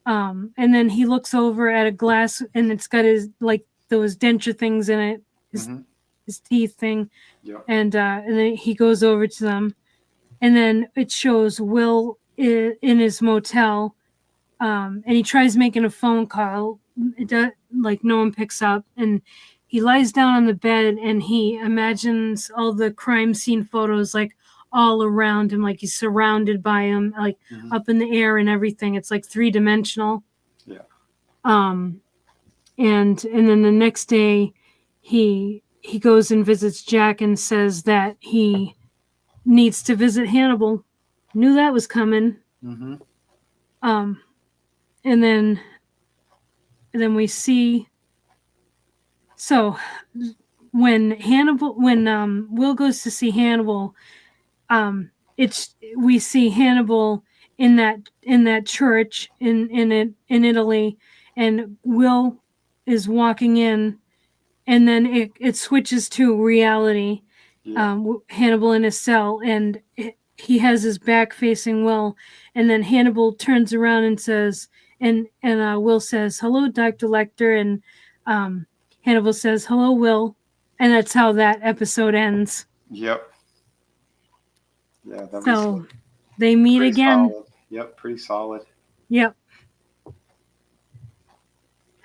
then he looks over at a glass and it's got his like those denture things in it, his Mm-hmm. his teeth thing, Yeah. and then he goes over to them, and then it shows Will in his motel, and he tries making a phone call. It does, like no one picks up, and he lies down on the bed and he imagines all the crime scene photos like all around him, like he's surrounded by him, like Mm-hmm. up in the air and everything. It's like three-dimensional. Yeah. Um, and then the next day, he goes and visits Jack and says that he needs to visit Hannibal. Knew that was coming. Mm-hmm. Um, and then we see, so when Will goes to see Hannibal, it's we see Hannibal in that church in Italy, and Will is walking in, and then it switches to reality. Yeah. Hannibal in his cell, and he has his back facing Will, and then Hannibal turns around and says, and Will says, "Hello, Dr. Lecter," and um, Hannibal says, "Hello, Will," and that's how that episode ends. Yep. Yeah, that was So they meet pretty again. solid. Yep, pretty solid. Yep.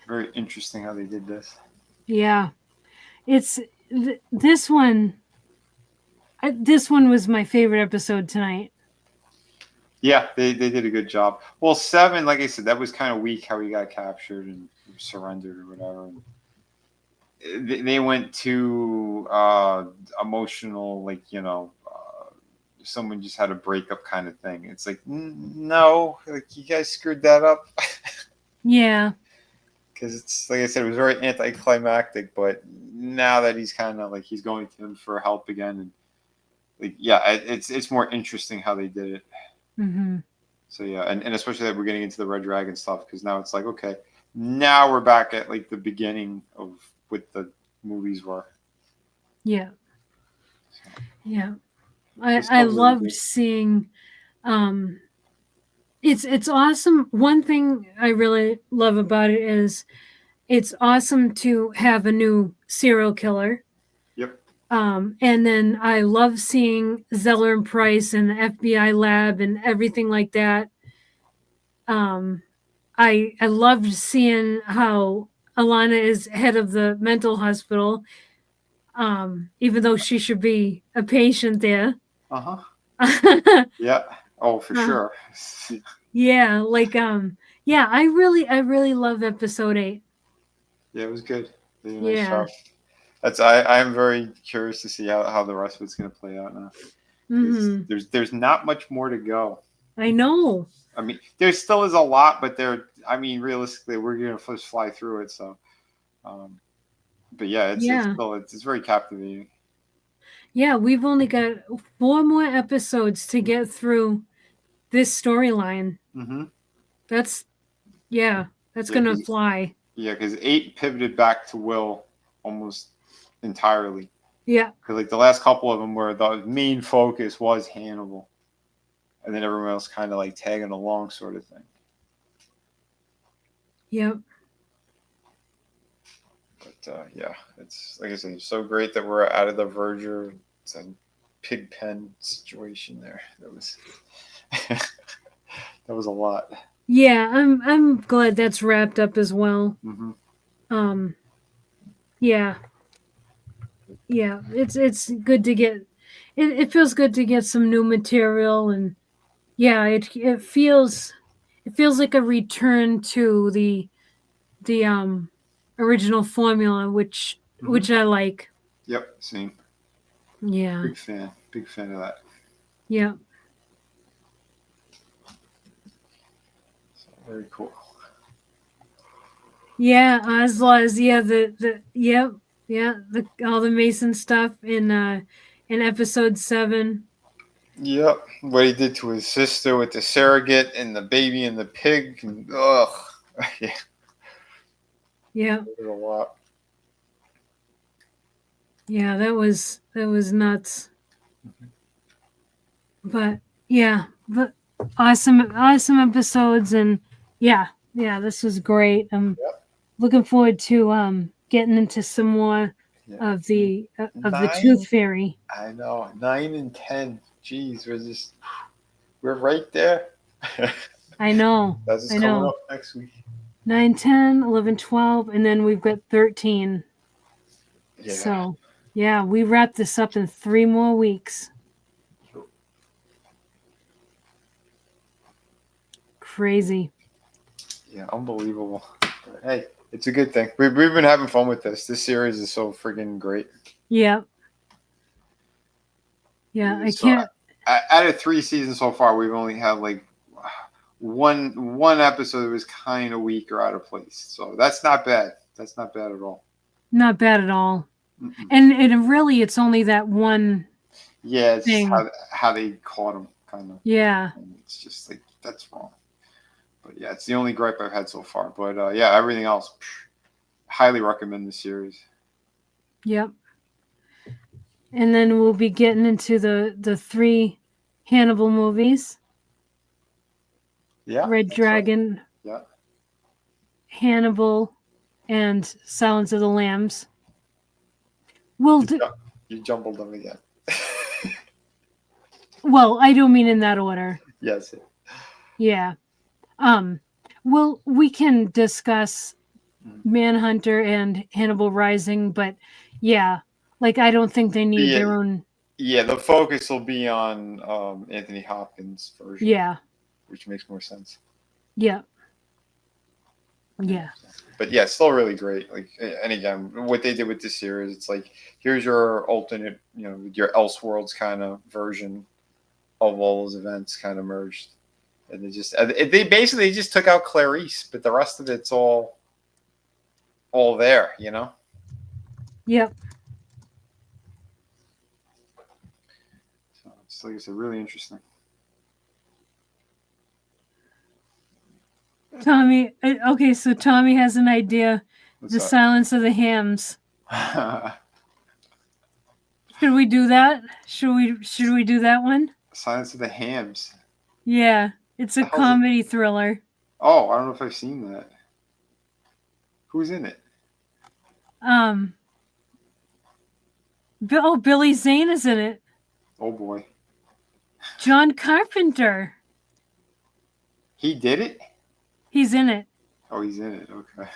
Very interesting how they did this. Yeah. It's this one. This one was my favorite episode tonight. Yeah, they did a good job. Well, 7, like I said, that was kind of weak how he got captured and surrendered or whatever. And they went to emotional, like, someone just had a breakup kind of thing. It's like, no, like you guys screwed that up. Yeah. Because it's like I said, it was very anticlimactic. But now that he's kind of like he's going to him for help again, and like yeah, it's more interesting how they did it. Mm-hmm. So yeah, and especially that we're getting into the Red Dragon stuff because now it's like okay, now we're back at like the beginning of what the movies were. Yeah. So, Yeah. it's I still really loved good. seeing um it's awesome. One thing I really love about it is it's awesome to have a new serial killer. Yep. And then I love seeing Zeller and Price and the FBI lab and everything like that. Um, I loved seeing how Alana is head of the mental hospital, even though she should be a patient there. Uh huh. uh, Yeah. Oh, for sure. yeah, like yeah, I really love episode 8. Yeah, it was good. They did a nice Yeah. job. I'm very curious to see how the rest of it's gonna play out now. Because Mhm. there's not much more to go. I know. I mean, there still is a lot, but I mean, realistically, we're gonna just fly through it. So, um, but yeah, Yeah. it's very captivating. Yeah, we've only got 4 more episodes to get through this storyline. Mm-hmm. That's yeah, that's Yeah, going to fly. because 8 pivoted back to Will almost entirely. Yeah. Because like the last couple of them where the main focus was Hannibal, and then everyone else kind of like tagging along, sort of thing. Yep. But yeah, it's like I said, it's so great that we're out of the Verger. It's a pig pen situation there. That was that was a lot. Yeah, I'm glad that's wrapped up as well. Mm-hmm. Um yeah. Yeah, it's good to get it feels good to get some new material, and yeah, it feels like a return to the original formula, which Mm-hmm. I like. Yep, same. Yeah. Big fan. Big fan of that. Yeah. So, very cool. Yeah. As yeah, yep, yeah, all the Mason stuff in episode 7. Yep, what he did to his sister with the surrogate and the baby and the pig. And, ugh. Yeah, Yeah. it was a lot. Yeah, that was nuts. But yeah, but awesome episodes, and yeah, this was great. I'm Yep. looking forward to getting into some more Yeah. of the Nine. Tooth Fairy. I know. 9 and 10. Jeez, we're right there. I know. That's just I coming know. up next week. 9, 10, 11, 12, and then we've got 13. Yeah. So, yeah, we wrap this up in 3 more weeks. Crazy. Yeah, unbelievable. But hey, it's a good thing. We've been having fun with this. This series is so friggin' great. Yeah. Yeah, I So, can't. out of 3 seasons so far, we've only had like one episode that was kind of weak or out of place. So that's not bad. That's not bad at all. Not bad at all. Mm-mm. And really, it's only that one. Yeah, it's thing. how they caught him, kind of. Yeah. And it's just like, that's wrong. But yeah, it's the only gripe I've had so far. But yeah, everything else, highly recommend the series. Yep. And then we'll be getting into the 3 Hannibal movies. Yeah. Red Dragon, right. Yeah. Hannibal, and Silence of the Lambs. We'll do. You jumbled them again. Well, I don't mean in that order. Yes. Yeah. We can discuss Manhunter and Hannibal Rising, but yeah, like I don't think they need their own. Yeah, the focus will be on Anthony Hopkins' version. Yeah. Which makes more sense. Yeah. Yeah. But yeah, still really great. Like, and again, what they did with this series, it's like, here's your alternate, your Elseworlds kind of version of all those events kind of merged. And they basically just took out Clarice, but the rest of it's all there, Yep. So it's, like I said, really interesting. Tommy, okay, so Tommy has an idea. What's the up? Silence of the Hams. Should we do that? Should we do that one? Silence of the Hams. Yeah, it's a comedy thriller. Oh, I don't know if I've seen that. Who's in it? Billy Zane is in it. Oh boy. John Carpenter. He did it? He's in it. Oh, he's in it. Okay.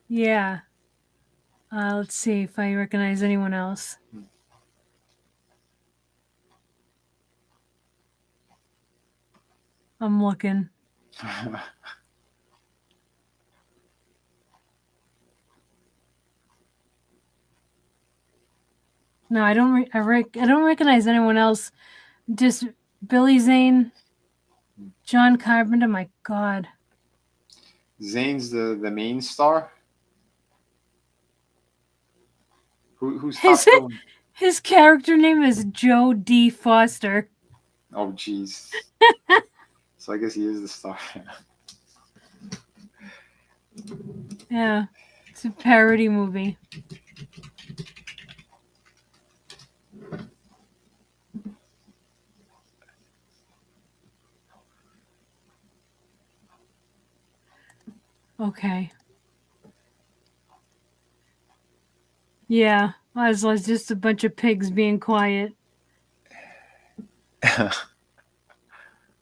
Yeah. Let's see if I recognize anyone else. I'm looking. No, I don't. I don't recognize anyone else. Just Billy Zane, John Carpenter. My God. Zane's the main star. Who's his character name is Joe D. Foster. Oh, jeez. So I guess he is the star. Yeah, it's a parody movie. Okay. Yeah, I was just a bunch of pigs being quiet.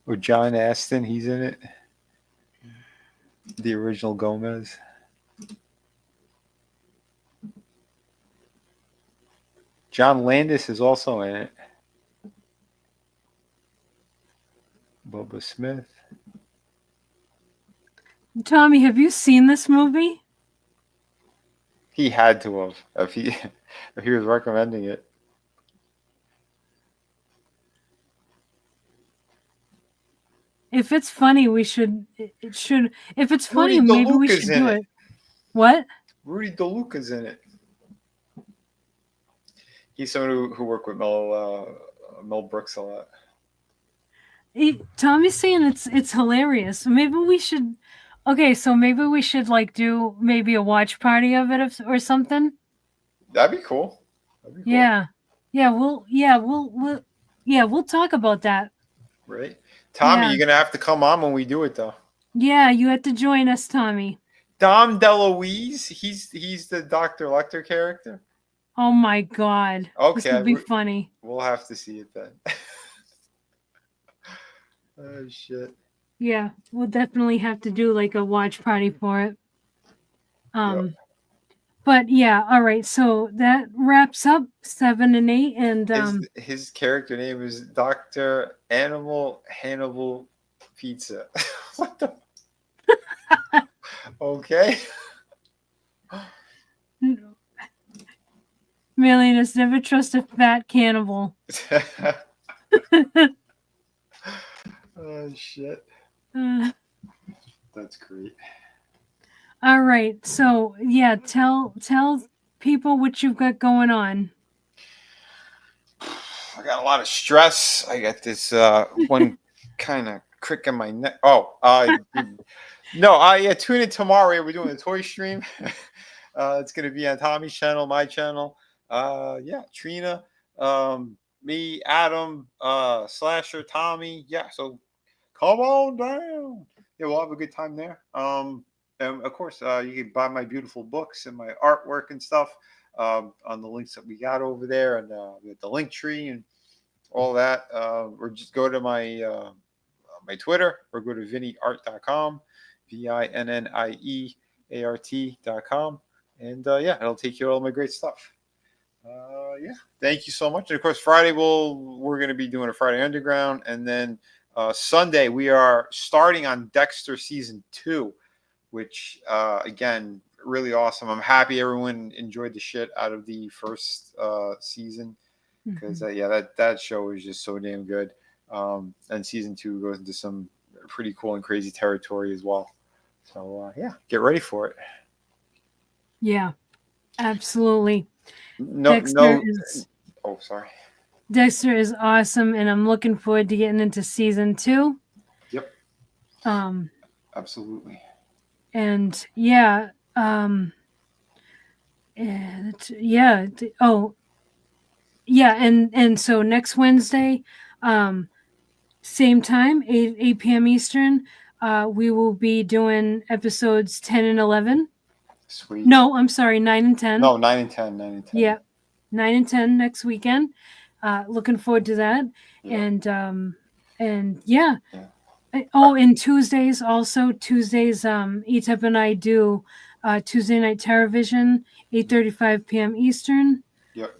Oh, John Aston, he's in it. The original Gomez. John Landis is also in it. Bubba Smith. Tommy, have you seen this movie? He had to have if he if he was recommending it. If it's funny, we should. It should. If it's funny, Rudy maybe we DeLuca's should in do it. it. What? Rudy DeLuca's in it. He's someone who worked with Mel Brooks a lot. Tommy's saying it's hilarious. Maybe we should. Okay, so maybe we should like do maybe a watch party of it or something. That'd be cool. That'd be cool. Yeah, we'll talk about that. Right, Tommy, Yeah. you're gonna have to come on when we do it though. Yeah, you have to join us, Tommy. Dom DeLuise, he's the Dr. Lecter character. Oh my God. Okay, This would be funny. We'll have to see it then. Oh shit. Yeah, we'll definitely have to do like a watch party for it. Yep. But yeah, all right. So that wraps up 7 and 8, and His character name is Dr. Animal Hannibal Pizza. What the? Okay. Millions never trust a fat cannibal. Oh shit. That's great. All right. So yeah, tell people what you've got going on. I got a lot of stress. I got this one kind of crick in my neck. Oh, no, yeah, tune in tomorrow. We're doing a toy stream. It's gonna be on Tommy's channel, my channel. Yeah, Trina, me, Adam, Slasher, Tommy. Yeah, so come on down. Yeah, we'll have a good time there. And of course, you can buy my beautiful books and my artwork and stuff on the links that we got over there, and with the link tree and all that. Or just go to my my Twitter, or go to vinnyart.com, VINNIEART.com, and yeah, it'll take you all my great stuff. Yeah, thank you so much. And of course, Friday we're going to be doing a Friday Underground, and then Sunday we are starting on Dexter season 2, which again, really awesome. I'm happy everyone enjoyed the shit out of the first season, because yeah, that show is just so damn good. And season 2 goes into some pretty cool and crazy territory as well. So yeah, get ready for it. Yeah, absolutely. Oh, sorry. Dexter is awesome, and I'm looking forward to getting into season 2. Yep. Absolutely. And yeah, and yeah. Oh, yeah, and so next Wednesday, same time, 8 p.m. Eastern, we will be doing episodes 10 and 11. Sweet. No, I'm sorry, 9 and 10. No, 9 and 10. 9 and 10. Yeah, 9 and 10 next weekend. Looking forward to that. Yeah. And yeah. Oh, and Tuesdays also. Tuesdays, Etep and I do Tuesday Night TerraVision, 8:35 p.m. Eastern. Yep.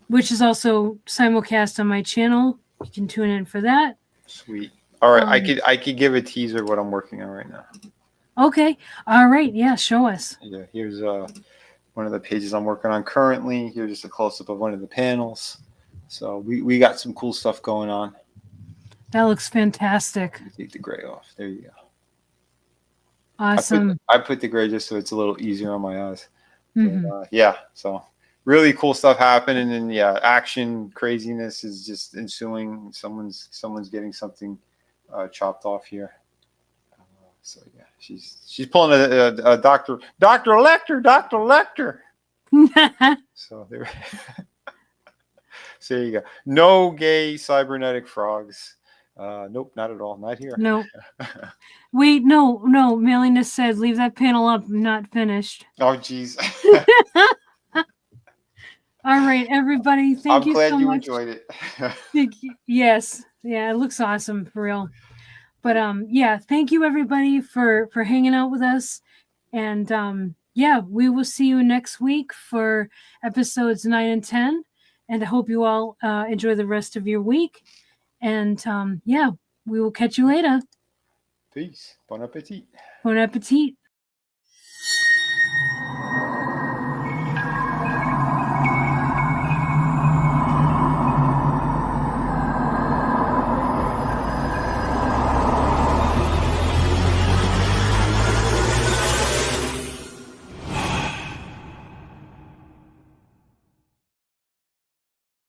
Which is also simulcast on my channel. You can tune in for that. Sweet. All right, I could give a teaser of what I'm working on right now. Okay. All right. Yeah. Show us. Yeah. Here's one of the pages I'm working on currently. Here's just a close up of one of the panels. So we got some cool stuff going on. That looks fantastic. Take the gray off. There you go. Awesome. I put the gray just so it's a little easier on my eyes. Mm-hmm. But, yeah. So really cool stuff happening, and yeah, action craziness is just ensuing. Someone's getting something chopped off here. So yeah, she's pulling a Dr. Lecter. So there. So there you go. No gay cybernetic frogs. Nope, not at all. Not here. No. Wait, no. Melinda said, leave that panel up. I'm not finished. Oh, geez. All right, everybody. Thank you so much. I'm glad you enjoyed it. Yes. Yeah, it looks awesome for real. But yeah, thank you everybody for hanging out with us. And yeah, we will see you next week for episodes 9 and 10. And I hope you all enjoy the rest of your week. And yeah, we will catch you later. Peace. Bon appetit. Bon appetit.